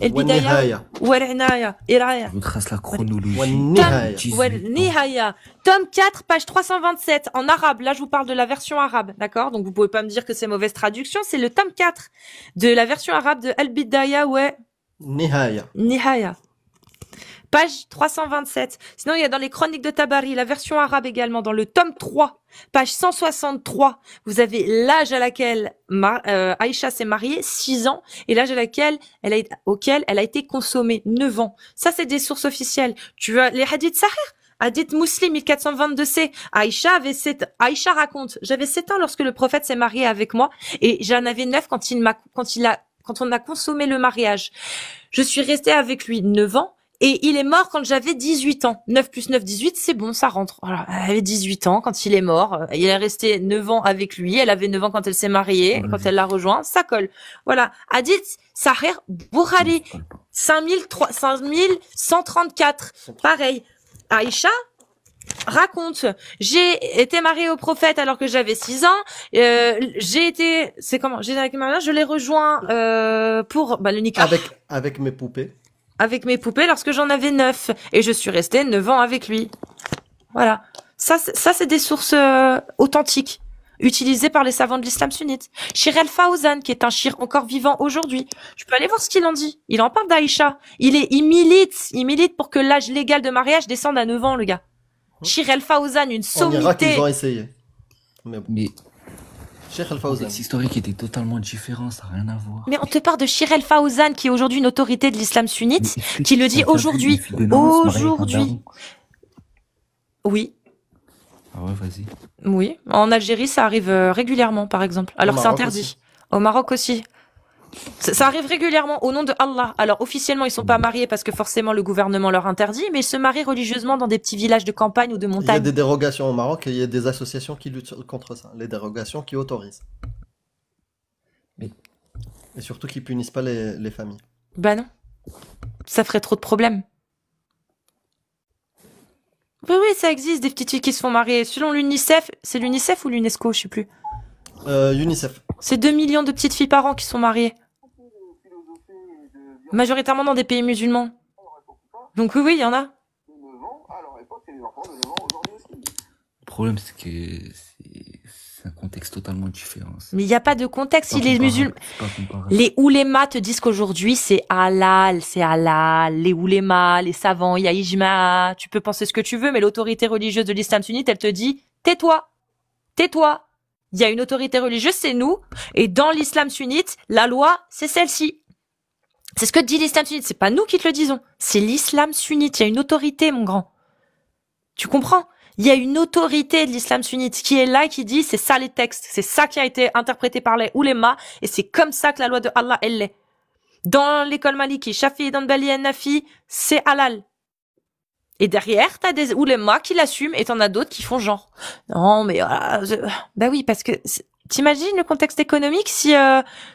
والنهاية Inaya. Je vous trace la chronologie. والنهاية 18 ans. Nihaya. Tome 4, page 327, en arabe. Là, je vous parle de la version arabe, d'accord? Donc, vous pouvez pas me dire que c'est mauvaise traduction. C'est le tome 4 de la version arabe de El Bidaya wa النهاية Nihaya. Page 327. Sinon, il y a dans les chroniques de Tabari, la version arabe également, dans le tome 3, page 163, vous avez l'âge à laquelle Aïcha s'est mariée, 6 ans, et l'âge auquel elle a été consommée, 9 ans. Ça, c'est des sources officielles. Tu as les hadiths sahih, hadith Muslim 1422c. Aïcha raconte, j'avais 7 ans lorsque le prophète s'est marié avec moi, et j'en avais 9 quand on a consommé le mariage. Je suis restée avec lui 9 ans, et il est mort quand j'avais 18 ans. 9 plus 9, 18, c'est bon, ça rentre. Voilà. Elle avait 18 ans quand il est mort. Il est resté 9 ans avec lui. Elle avait 9 ans quand elle s'est mariée, quand elle l'a rejoint. Ça colle. Voilà. Hadith Sahih Bukhari, 5134. Pareil. Aïcha raconte, j'ai été mariée au prophète alors que j'avais 6 ans. Je l'ai rejoint pour le nikah. avec mes poupées. Avec mes poupées lorsque j'en avais 9. Et je suis restée 9 ans avec lui. Voilà. Ça c'est des sources authentiques, utilisées par les savants de l'islam sunnite. Shir el-Fawzan, qui est un shir encore vivant aujourd'hui. Je peux aller voir ce qu'il en dit. Il en parle d'Aïcha. Il milite pour que l'âge légal de mariage descende à 9 ans, le gars. Shir el-Fawzan, une En Irak, sommité. ils ont essayé. Mais bon. Mais Cheikh le Al-Fawzan. contexte historique était totalement différent, ça n'a rien à voir. Mais on te parle de Shir el-Fawzan, qui est aujourd'hui une autorité de l'islam sunnite, Mais est-ce que qui le t'as dit déjà vu aujourd'hui. une fille de Nance mariée avec un Aujourd'hui. daron? Oui. Ah ouais, vas-y. Oui, en Algérie, ça arrive régulièrement, par exemple. Alors c'est Maroc interdit. aussi. Au Maroc aussi. Ça arrive régulièrement au nom de Allah. Alors officiellement, ils sont pas mariés parce que forcément le gouvernement leur interdit, mais ils se marient religieusement dans des petits villages de campagne ou de Il y a montagne. des dérogations au Maroc et il y a des associations qui luttent contre ça. Les dérogations qui autorisent. Mais Et surtout qui punissent pas les familles. Bah non. Ça ferait trop de problèmes. Oui, oui, ça existe, des petites filles qui se font marier. Selon l'UNICEF, c'est l'UNICEF ou l'UNESCO, je sais plus. UNICEF. C'est 2 millions de petites filles par an qui sont mariées. Majoritairement dans des pays musulmans. Donc oui, il y en a. le problème, c'est que c'est un contexte totalement différent. Mais il n'y a pas de contexte. Si C'est pas les comparable, musulmans, c'est pas comparable. les oulémas te disent qu'aujourd'hui c'est halal, c'est halal. Les oulémas, les savants, il y a ijma. Tu peux penser ce que tu veux, mais l'autorité religieuse de l'islam sunnite, elle te dit tais-toi, tais-toi. Il y a une autorité religieuse, c'est nous. Et dans l'islam sunnite, la loi, c'est celle-ci. C'est ce que dit l'islam sunnite. C'est pas nous qui te le disons. C'est l'islam sunnite. Il y a une autorité, mon grand. Tu comprends? Il y a une autorité de l'islam sunnite qui est là et qui dit c'est ça les textes. C'est ça qui a été interprété par les oulémas et c'est comme ça que la loi de Allah, elle l'est. Dans l'école maliki, Shafi'i, Hanbali et Nafi, c'est halal. Et derrière, t'as des oulémas qui l'assument et t'en as d'autres qui font genre. Non, mais bah oui, parce que t'imagines le contexte économique si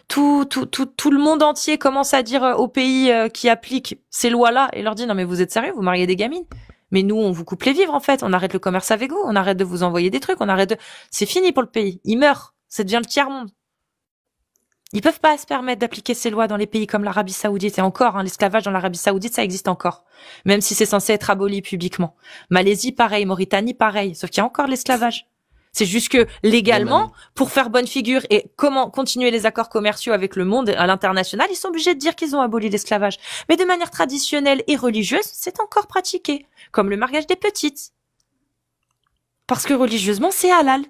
tout le monde entier commence à dire aux pays qui appliquent ces lois-là et leur dit non mais vous êtes sérieux, vous mariez des gamines? Mais nous, on vous coupe les vivres, en fait. On arrête le commerce avec vous. On arrête de vous envoyer des trucs. C'est fini pour le pays. Il meurt. Ça devient le tiers-monde. Ils peuvent pas se permettre d'appliquer ces lois dans les pays comme l'Arabie Saoudite. Et encore, l'esclavage dans l'Arabie Saoudite, ça existe encore. Même si c'est censé être aboli publiquement. Malaisie, pareil. Mauritanie, pareil. Sauf qu'il y a encore l'esclavage. C'est juste que, légalement, pour faire bonne figure et comment continuer les accords commerciaux avec le monde à l'international, ils sont obligés de dire qu'ils ont aboli l'esclavage. Mais de manière traditionnelle et religieuse, c'est encore pratiqué. Comme le mariage des petites. Parce que religieusement, c'est halal.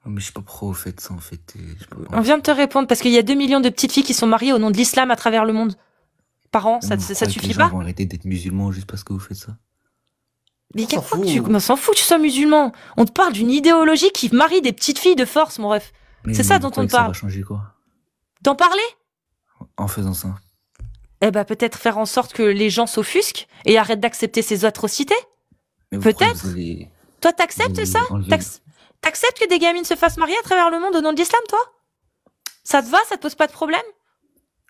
Mais je sais pas pourquoi vous faites ça, en fait. On vient de te répondre, parce qu'il y a 2 millions de petites filles qui sont mariées au nom de l'islam à travers le monde. par an, Vous ça croyez que les suffit gens pas? vont arrêter d'être musulmans juste parce que vous faites ça? Mais On s'en quoi que tu... fout. On s'en fout que tu sois musulman. On te parle d'une idéologie qui marie des petites filles de force, mon ref. C'est ça Mais dont vous on croyez te que ça va parle. changer quoi? T'en parler? En faisant ça? Eh ben, peut-être faire en sorte que les gens s'offusquent et arrêtent d'accepter ces atrocités. Mais vous croyez que Peut-être. vous allez, Toi, vous t'acceptes allez ça? enlever... T'acceptes que des gamines se fassent marier à travers le monde au nom de l'islam, toi? Ça te va? Ça te pose pas de problème?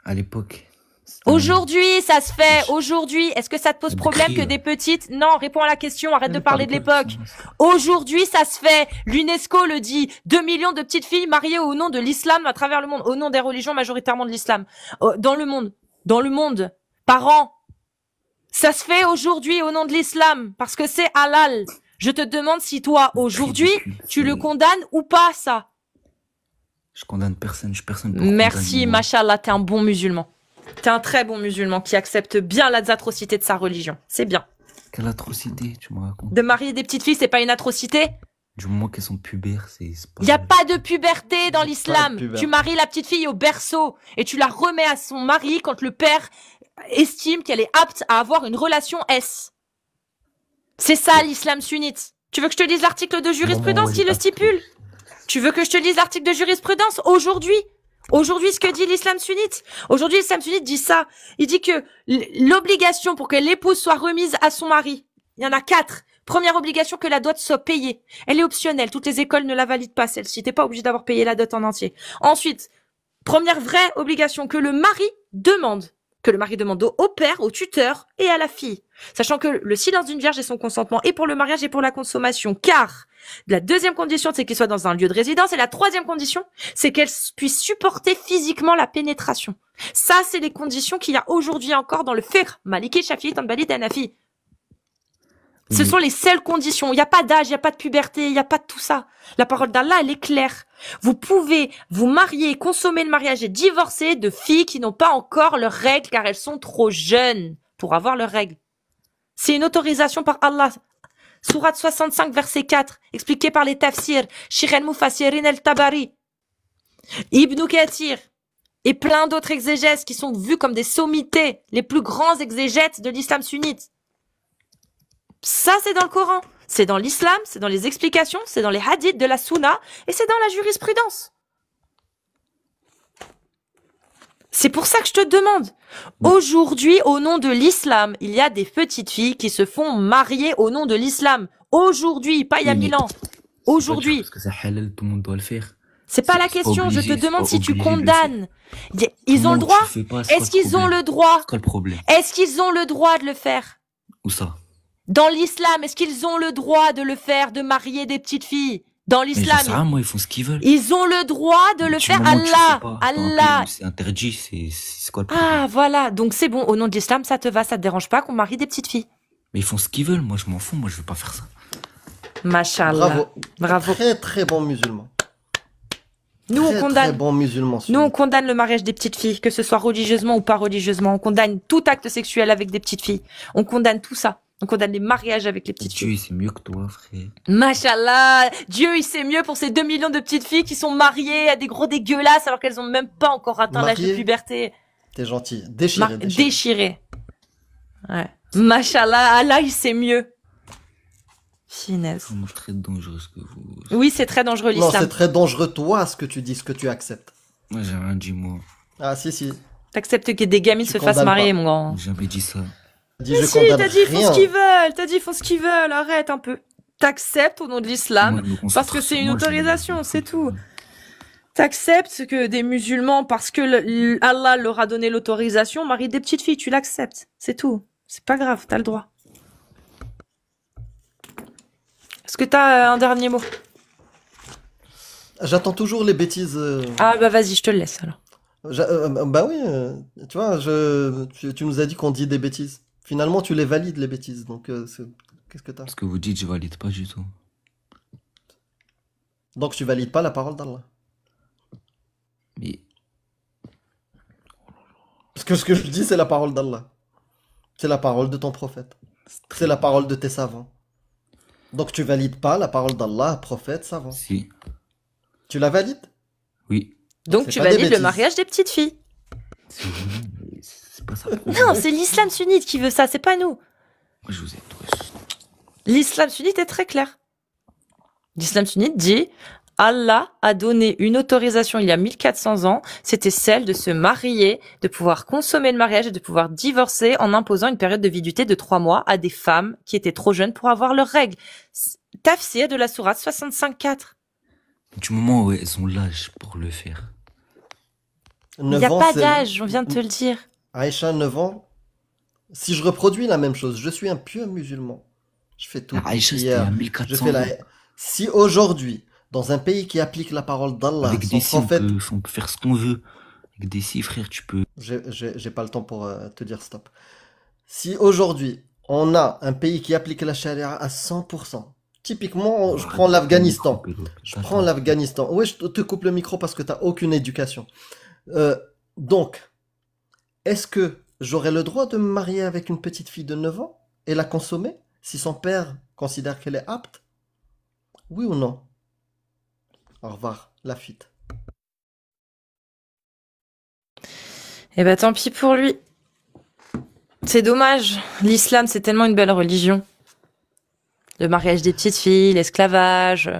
À l'époque, c'était un... Aujourd'hui, ça se fait. c'était Aujourd'hui, est-ce que ça te pose un problème que décret, des petites... Non, réponds à la question, arrête de Pas parler de l'époque, l'époque. ça. Aujourd'hui, ça se fait. L'UNESCO le dit. 2 millions de petites filles mariées au nom de l'islam à travers le monde, au nom des religions majoritairement de l'islam. Dans le monde. Dans le monde. Par an. Ça se fait aujourd'hui au nom de l'islam. Parce que c'est halal. Je te demande si toi, aujourd'hui, tu le condamnes ou pas, ça. Je condamne personne, je suis personne pour Merci, condamner, moi. machallah, t'es un bon musulman. T'es un très bon musulman qui accepte bien les atrocités de sa religion. C'est bien. Quelle atrocité, tu me racontes? De marier des petites filles, c'est pas une atrocité? Du moment qu'elles sont pubères, c'est pas... Y a pas de puberté dans Pas de l'islam. puberté. Tu maries la petite fille au berceau et tu la remets à son mari quand le père estime qu'elle est apte à avoir une relation S. C'est ça l'islam sunnite. Tu veux que je te lise l'article de jurisprudence qui le stipule? Tu veux que je te lise l'article de jurisprudence aujourd'hui? Aujourd'hui, ce que dit l'islam sunnite. Aujourd'hui, l'islam sunnite dit ça. Il dit que l'obligation pour que l'épouse soit remise à son mari, il y en a 4. Première obligation, que la dot soit payée. Elle est optionnelle. Toutes les écoles ne la valident pas, celle-ci. T'es pas obligé d'avoir payé la dot en entier. Ensuite, première vraie obligation, que le mari demande. Que le mari demande au père, au tuteur et à la fille. Sachant que le silence d'une vierge est son consentement et pour le mariage et pour la consommation. Car la deuxième condition, c'est qu'il soit dans un lieu de résidence. Et la troisième condition, c'est qu'elle puisse supporter physiquement la pénétration. Ça, c'est les conditions qu'il y a aujourd'hui encore dans le fiqh maliki, shafi'i, hanbali, hanafi. Ce sont les seules conditions. Il n'y a pas d'âge, il n'y a pas de puberté, il n'y a pas de tout ça. La parole d'Allah, elle est claire. Vous pouvez vous marier, consommer le mariage et divorcer de filles qui n'ont pas encore leurs règles car elles sont trop jeunes pour avoir leurs règles. C'est une autorisation par Allah. Sourate 65, verset 4, expliqué par les tafsirs, Shiren Mufassirin el-Tabari, Ibn Kathir, et plein d'autres exégètes qui sont vus comme des sommités, les plus grands exégètes de l'islam sunnite. Ça, c'est dans le Coran. C'est dans l'islam, c'est dans les explications, c'est dans les hadiths de la sunna, et c'est dans la jurisprudence. C'est pour ça que je te demande. Aujourd'hui, au nom de l'islam, il y a des petites filles qui se font marier au nom de l'islam. Aujourd'hui, pas il y a 1000 ans. Aujourd'hui. Parce que c'est halal, tout le monde doit le faire. C'est pas la C'est pas question, je obligé, te c'est demande pas si tu obligé de le condamnes. Ils ont le Non, droit? tu le fais pas, c'est Est-ce quoi le qu'ils ont problème? le droit? C'est quoi le problème? Est-ce qu'ils ont le droit de le faire? Où ça? Dans l'islam, est-ce qu'ils ont le droit de le faire, de marier des petites filles? Dans Mais j'en l'islam, sais rien, moi, ils font ce qu'ils veulent. ils ont le droit de le Du faire. moment que tu le Allah, fais pas, dans un pays Allah. où c'est interdit, c'est quoi le problème? Ah, voilà. Donc c'est bon. Au nom de l'islam, ça te va, ça te dérange pas qu'on marie des petites filles? Mais ils font ce qu'ils veulent, moi je m'en fous, moi je veux pas faire ça. Mashallah. Bravo. Bravo. Très très bon musulman. Nous, on Très condamne. bon musulman. Nous, on condamne le mariage des petites filles, que ce soit religieusement ou pas religieusement. On condamne tout acte sexuel avec des petites filles. On condamne tout ça. On condamne les mariages avec les petites Dieu, filles. c'est mieux que toi, frère. Mashallah, Dieu, il sait mieux pour ces 2 millions de petites filles qui sont mariées à des gros dégueulasses alors qu'elles ont même pas encore atteint l'âge de Mariées? puberté. T'es gentil. Déchiré. Déchirées. Ouais. Mashallah, Allah, il sait mieux. Finesse. Vraiment très dangereux ce que vous... Oui, c'est très dangereux Non, l'islam. c'est très dangereux, toi, ce que tu dis, ce que tu acceptes. Moi j'ai rien dit, moi. Ah, si. T'acceptes que des gamines Tu se fassent condamnes marier, pas. mon grand. J'ai jamais dit ça. Dis, Mais je si, condamne t'as dit, ils font rien. ce qu'ils veulent. T'as dit, ils font ce qu'ils veulent. Arrête un peu. T'acceptes au nom de l'islam. Moi, je me concentre parce que c'est sur une moi, je me- autorisation, c'est tout. T'acceptes que des musulmans, parce que Allah leur a donné l'autorisation, marient des petites filles. Tu l'acceptes. C'est tout. C'est pas grave, t'as le droit. Est-ce que t'as un dernier mot? J'attends toujours les bêtises. Ah bah vas-y, je te le laisse alors. Bah oui, tu vois, tu nous as dit qu'on dit des bêtises. Finalement, tu les valides, les bêtises. Donc, qu'est-ce que t'as? Ce que vous dites, je valide pas du tout. Donc, tu valides pas la parole d'Allah. Mais Parce que ce que je dis, c'est la parole d'Allah. C'est la parole de ton prophète. C'est la parole de tes savants. Donc, tu valides pas la parole d'Allah, prophète, savant. si, Tu la valides? oui. Donc C'est tu pas des valides le bêtises. mariage des petites filles. C'est pas ça. Non, c'est l'islam sunnite qui veut ça, c'est pas nous. Moi, je vous aide. L'islam sunnite est très clair. L'islam sunnite dit Allah a donné une autorisation il y a 1400 ans, c'était celle de se marier, de pouvoir consommer le mariage et de pouvoir divorcer en imposant une période de viduité de 3 mois à des femmes qui étaient trop jeunes pour avoir leurs règles. Tafsir de la sourate 65.4. Du moment où elles ont l'âge pour le faire. Il n'y a pas d'âge, on vient de te le dire. Aïcha, 9 ans. Si je reproduis la même chose, je suis un pieux musulman. Je fais tout. Aïcha, c'était à 1400 ans. Si aujourd'hui, dans un pays qui applique la parole d'Allah, Avec son des signes, prophète... on peut faire ce qu'on veut. Avec des signes, frère, tu peux... J'ai pas le temps pour te dire stop. Si aujourd'hui, on a un pays qui applique la charia à 100%, typiquement, je prends l'Afghanistan. Ouais, je te coupe le micro parce que t'as aucune éducation. Donc, est-ce que j'aurais le droit de me marier avec une petite fille de 9 ans et la consommer si son père considère qu'elle est apte? Oui ou non? Au revoir, Lafite. Eh ben tant pis pour lui. C'est dommage. L'islam, c'est tellement une belle religion. Le mariage des petites filles, l'esclavage...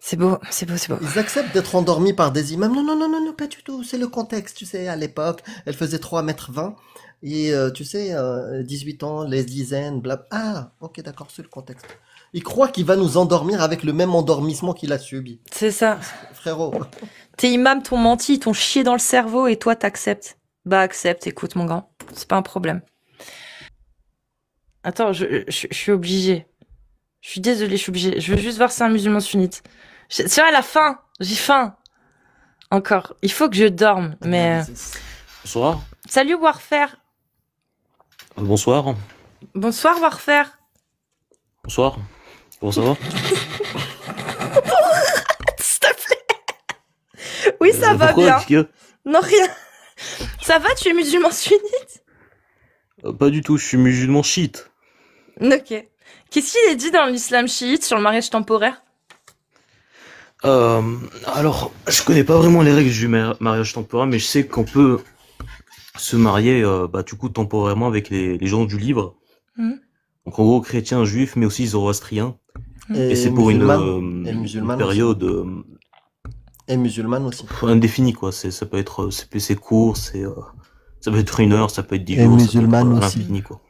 C'est beau, c'est beau, c'est beau. Ils acceptent d'être endormis par des imams. Non, pas du tout. C'est le contexte, tu sais, à l'époque, elle faisait 3,20 m. Et tu sais, 18 ans, les dizaines, blabla. Ah, ok, d'accord, c'est le contexte. Il croit qu'il va nous endormir avec le même endormissement qu'il a subi. C'est ça. Frérot. Tes imams t'ont menti, ils t'ont chié dans le cerveau et toi t'acceptes. Bah accepte, écoute mon grand. C'est pas un problème. Attends, je suis obligée. Je suis désolée, je suis obligée. Je veux juste voir si c'est un musulman sunnite. Tu vois, à la fin, j'ai faim. Encore. Il faut que je dorme, mais... Bonsoir. Salut Warfare. Bonsoir. Bonsoir Warfare. Bonsoir. Comment ça va? S'il te plaît. Oui, ça va bien. Non, rien. Ça va, tu es musulman sunnite? Pas du tout, je suis musulman chiite. Ok. Qu'est-ce qu'il est dit dans l'islam chiite sur le mariage temporaire? Alors, je connais pas vraiment les règles du mariage temporaire, mais je sais qu'on peut se marier, du coup, temporairement avec les gens du livre. Donc, en gros, chrétiens, juifs, mais aussi zoroastriens. Et c'est pour une période... Et musulmane aussi. Indéfinie, quoi. Ça peut être... C'est court, ça peut être 1 heure, ça peut être 10 et jours, musulmane ça peut être aussi. infini, quoi.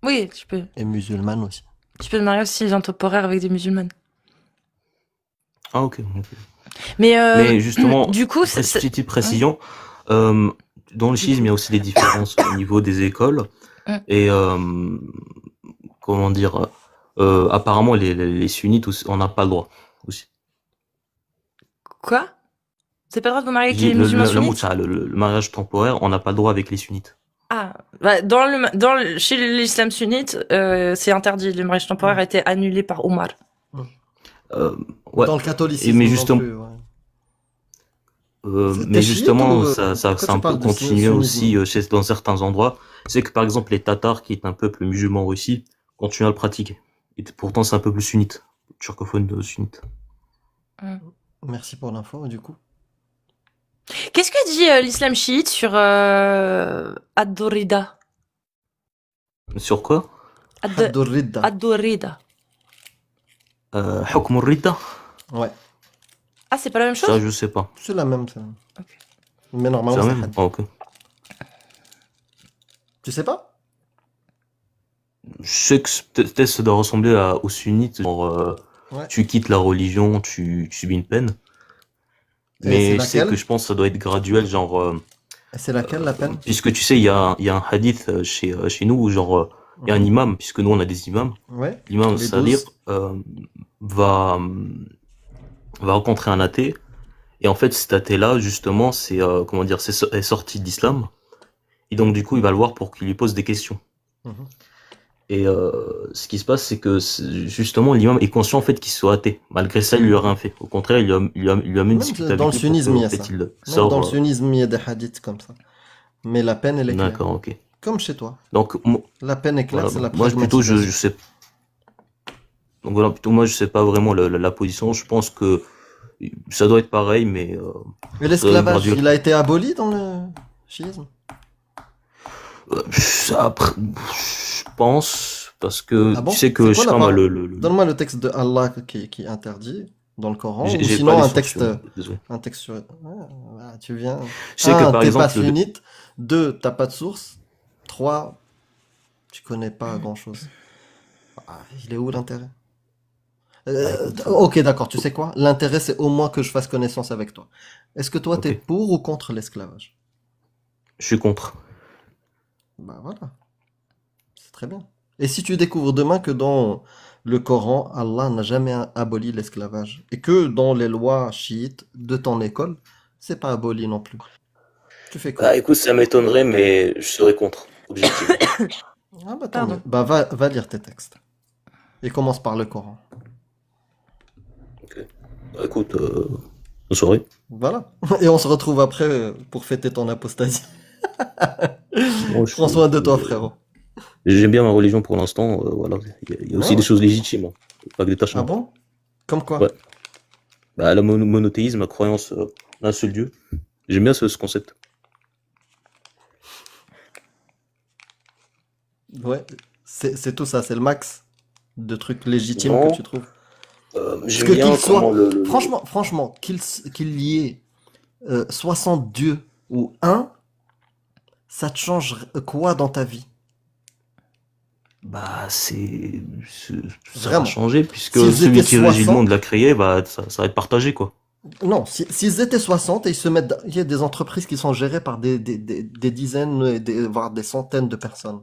Oui, tu peux. Et musulmane aussi. Tu peux te marier aussi en temporaire avec des musulmanes. Ah, ok. Mais justement, du coup, petite précision, dans le schisme, il y a aussi des différences au niveau des écoles. Et, comment dire, apparemment, les sunnites, on n'a pas le droit, aussi. Quoi? C'est pas le droit de vous marier avec les musulmans sunnites? Le mariage temporaire, on n'a pas le droit avec les sunnites. Ah, bah, chez l'islam sunnite, c'est interdit. Le mariage temporaire a été annulé par Omar. Ouais. Dans le catholicisme. Mais justement, ouais. ça a un peu continué aussi dans certains endroits. C'est que par exemple les Tatars, qui est un peuple musulman russie, continuent à le pratiquer. Et pourtant c'est un peuple sunnite, turcophone sunnite. Merci pour l'info, du coup. Qu'est-ce que dit l'islam chiite sur Ad-Dorida? Sur quoi? Ad-Dorida. Ad-Dorida. Hukm al-Ridda? Ouais. Ah, c'est pas la même chose? Ça, je sais pas. C'est la même, ça. Okay. Mais normalement, c'est la même. Ah, ok. Tu sais pas? Je sais que peut-être ça doit ressembler aux sunnites. Genre, tu quittes la religion, tu subis une peine. Mais je sais que je pense que ça doit être graduel, genre... c'est laquelle, la peine? Puisque tu sais, il y a un hadith chez nous où genre... Il y a un imam, puisque nous on a des imams. Ouais. L'imam Sadir va rencontrer un athée. Et en fait, cet athée-là, justement, c'est est sorti d'islam. Et donc, du coup, il va le voir pour qu'il lui pose des questions. Et ce qui se passe, c'est que justement, l'imam est conscient en fait qu'il soit athée. Malgré ça, il lui a rien fait. Au contraire, il lui a même discuté avec lui. Dans le sunnisme, il y a ça. Dans le sunnisme, il y a des hadiths comme ça. Mais la peine, elle est claire. D'accord, ok. Comme chez toi. Donc, la peine est claire, c'est la moi, plutôt, je sais. Donc voilà, plutôt moi, je sais pas vraiment la position. Je pense que Ça doit être pareil, mais Et ça doit être l'esclavage, graduel. il a été aboli dans le chiisme? Après, je pense, parce que Ah tu bon? sais C'est que, je quoi sais la pas moi, parole? Donne-moi le texte de Allah qui interdit dans le Coran, ou j'ai pas sinon les un sources, texte, désolé. sur... voilà, tu viens. Je sais que Un, par t'es pas exemple, sunnite. Deux, t'as pas de source. Trois, tu connais pas grand-chose. Ah, il est où l'intérêt? bah écoute, Ok, d'accord, tu sais quoi? L'intérêt, c'est au moins que je fasse connaissance avec toi. Est-ce que toi, t'es ok, pour ou contre l'esclavage? je suis contre. Bah voilà, c'est très bien. Et si tu découvres demain que dans le Coran, Allah n'a jamais aboli l'esclavage, et que dans les lois chiites de ton école, c'est pas aboli non plus, tu fais Bah quoi? écoute, ça m'étonnerait, mais je serais contre, objectivement. Ah bah tant mieux. Pardon. Bah va lire tes textes. Et commence par le Coran. Ok. Bah écoute, bonne soirée. Voilà. Et on se retrouve après pour fêter ton apostasie. Moi, Prends soin de toi, frérot. j'aime bien ma religion pour l'instant, voilà. Il y a aussi des Ouais. choses légitimes, hein. Pas que des Ah tâchements. bon? Comme quoi? Ouais. Bah, le monothéisme, la croyance en un seul Dieu. J'aime bien ce concept. Ouais. C'est tout ça, c'est le max de trucs légitimes que Non, tu trouves. Parce j'aime que bien qu'il soit, comment franchement, qu'il y ait 60 dieux ou un, ça te change quoi dans ta vie? bah, ça va Vraiment. changer, puisque S'ils celui étaient qui régit le monde 60, l'a créé, bah, ça va être partagé, quoi. non, s'ils étaient 60 et ils se mettent, il y a des entreprises qui sont gérées par des dizaines, voire des centaines de personnes.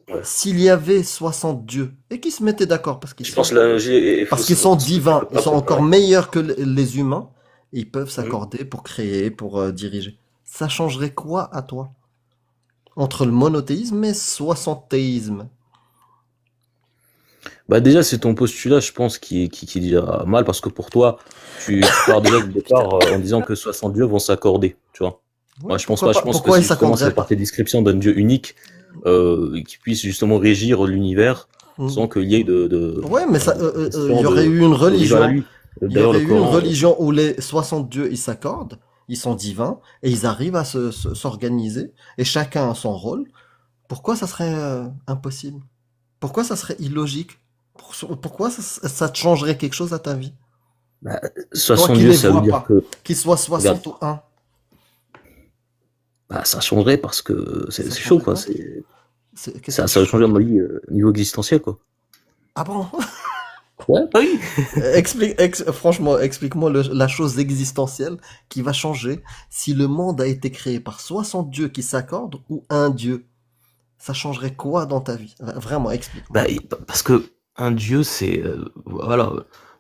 Ouais. S'il y avait 60 dieux et qui se mettaient d'accord parce Je pense que l'analogie est parce fausse, qu'ils sont parce que tu divins, peux ils pas sont encore comparer. meilleurs que les humains, et ils peuvent Mhm. s'accorder pour créer, pour diriger. Ça changerait quoi à toi entre le monothéisme et soixantéisme? Bah, déjà, c'est ton postulat, je pense, qui est déjà mal, parce que pour toi, tu pars déjà du Putain. départ en disant que 60 dieux vont s'accorder, tu vois. Ouais, Moi, je pense pourquoi pas, je pas? pense que Pourquoi c'est ils justement, ça s'accorderaient fait partie pas? des descriptions d'un Dieu unique, qui puisse justement régir l'univers Hmm. sans qu'il y ait Ouais, mais ça, de il question y aurait eu une de rival à religion. lui. Il y D'ailleurs, aurait le eu une Coran, religion où les 60 dieux, ils s'accordent, ils sont divins, et ils arrivent à s'organiser, et chacun a son rôle. Pourquoi ça serait impossible? Pourquoi ça serait illogique? Pourquoi ça te changerait quelque chose à ta vie? bah, Toi 60 qui dieux, les ça veut vois dire pas, que, qu'ils soient regarde, 60 ou 1, bah, ça changerait parce que ça c'est chaud, changerait quoi. quoi? Qu'est-ce Ça qui va changer, à change? mon avis, niveau existentiel, quoi. Ah bon? Ouais, bah oui. Franchement, explique-moi la chose existentielle qui va changer si le monde a été créé par 60 dieux qui s'accordent ou un dieu. Ça changerait quoi dans ta vie? Vraiment, explique-moi. Bah, parce que un dieu, c'est voilà,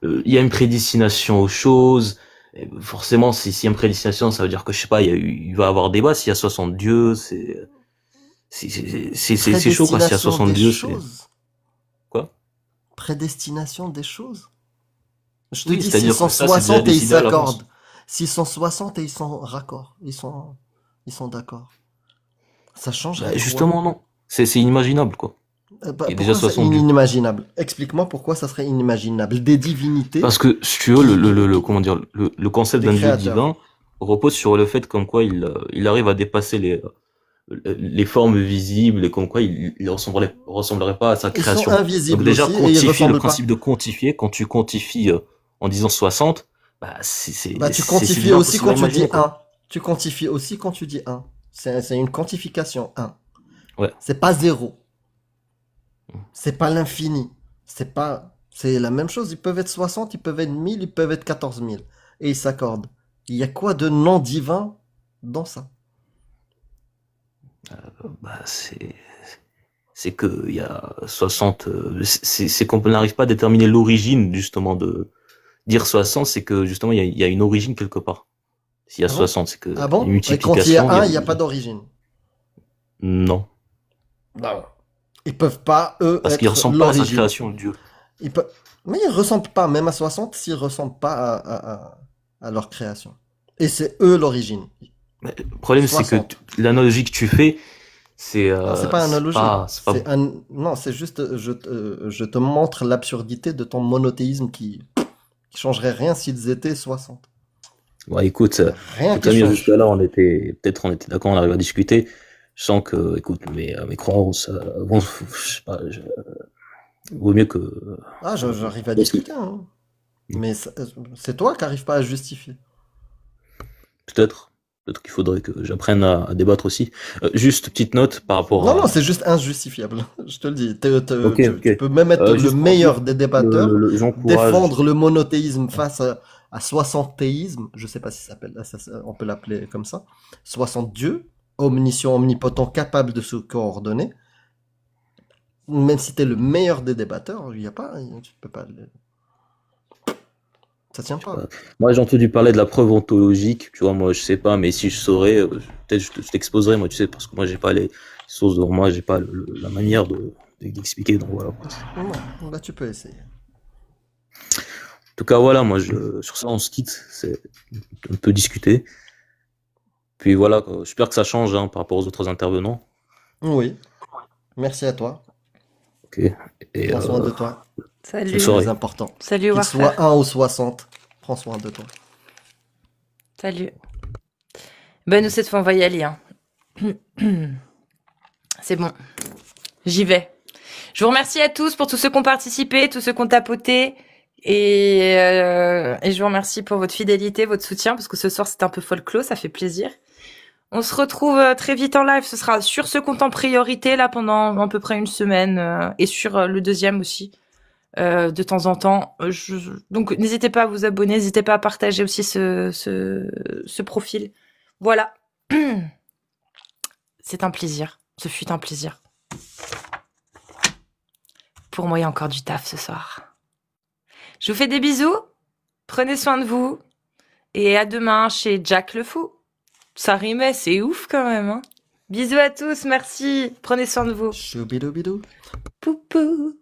il y a une prédestination aux choses. Et forcément, s'il y a une prédestination, ça veut dire que je sais pas, il va y avoir débat. S'il y a 60 dieux, c'est chaud, quoi. S'il y a Prédestination 60 des dieux, c'est choses. quoi? Prédestination des choses. Je te Oui, dis, s'ils c'est-à-dire sont que ça, c'est déjà 60 et ils décidé à l'avance. s'accordent. S'ils sont 60 et ils sont raccords. Ils sont d'accord. Ça Bah, changerait quoi? justement, non. C'est inimaginable, quoi. Il y a déjà Pourquoi c'est 60 dieux. inimaginable? Explique-moi pourquoi ça serait inimaginable. Des divinités Parce que, si tu veux, comment dire, le concept des d'un dieu créateurs. divin repose sur le fait comme quoi il arrive à dépasser les formes visibles et comme quoi il ressemblerait pas à sa Ils sont création. Donc invisibles déjà, aussi et ils le ressemblent pas. principe de quantifier, quand tu quantifies en disant 60, bah, Bah, tu c'est quantifies déjà aussi impossible à quand tu dis imaginer, quoi. 1. Tu quantifies aussi quand tu dis 1. C'est une quantification, 1. Ouais. C'est pas 0. C'est pas l'infini. C'est la même chose. Ils peuvent être 60, ils peuvent être 1000, ils peuvent être 14 000. Et ils s'accordent. Il y a quoi de non divin dans ça? Bah, c'est que il y a 60, c'est qu'on n'arrive pas à déterminer l'origine, justement, de dire 60, c'est que, justement, il y a une origine quelque part. S'il y a Ah bon? 60, c'est que Ah bon? une Et quand il y a multiplication, 1, une il n'y a pas origine. d'origine. Non. Bah, ils peuvent pas, eux, Parce qu'il être ressemble pas à sa l'origine. création, le dieu. Mais ils ressemblent pas, même à 60, s'ils ressemblent pas à leur création. Et c'est eux l'origine. Mais le problème, c'est que 60. l'analogie que tu fais, Non, c'est pas analogie. c'est pas, Non, c'est juste, je te montre l'absurdité de ton monothéisme qui qui changerait rien s'ils étaient 60. Bon, écoute, Rien qui Camille, change. jusqu'à là, on était d'accord, on arrive à discuter. Je sens que, écoute, mes croyances, bon, je sais pas, vaut mieux que, Ah, j'arrive à Parce que- discuter, hein. Mais c'est toi qui n'arrives pas à justifier. peut-être qu'il faudrait que j'apprenne à débattre aussi. Juste petite note par rapport Non, non, à, c'est juste injustifiable. Je te le dis. Ok, Tu ok. peux même être le Juste pour meilleur dire, des débatteurs, j'encourage, défendre le monothéisme face à 60 théismes. Je sais pas si ça s'appelle, on peut l'appeler comme ça. 60 dieux, omniscient, omnipotent, capable de se coordonner. Même si t'es le meilleur des débatteurs, il y a pas, tu peux pas. Ça tient pas. moi j'ai entendu parler de la preuve ontologique, tu vois, moi je sais pas, mais si je saurais, peut-être je t'exposerai, moi tu sais, parce que moi j'ai pas les sources devant moi, j'ai pas la manière d'expliquer, donc voilà. Non, bah tu peux essayer. En tout cas, voilà, moi sur ça on se quitte, on peut discuter. Puis voilà, quoi. J'espère que ça change hein, par rapport aux autres intervenants. Oui. Merci à toi. Ok. Et Prends soin de toi. Salut. Bonne C'est soirée. le plus important. Salut, Qu'il Warfare. soit 1 ou 60, prends soin de toi. Salut. Ben, nous, cette fois, on va y aller. Hein. C'est bon. J'y vais. Je vous remercie à tous pour tous ceux qui ont participé, tous ceux qui ont tapoté. Et je vous remercie pour votre fidélité, votre soutien, parce que ce soir, c'était un peu folklore, ça fait plaisir. On se retrouve très vite en live. Ce sera sur ce compte en priorité, là, pendant à peu près une semaine. Et sur le deuxième aussi. De temps en temps. Donc n'hésitez pas à vous abonner, n'hésitez pas à partager aussi ce profil. Voilà. C'est un plaisir. Ce fut un plaisir. Pour moi, il y a encore du taf ce soir. Je vous fais des bisous. Prenez soin de vous. Et à demain chez Jack le Fou. Ça rimait, c'est ouf quand même. Hein. Bisous à tous, merci. Prenez soin de vous. Choubidou bidou. Poupou.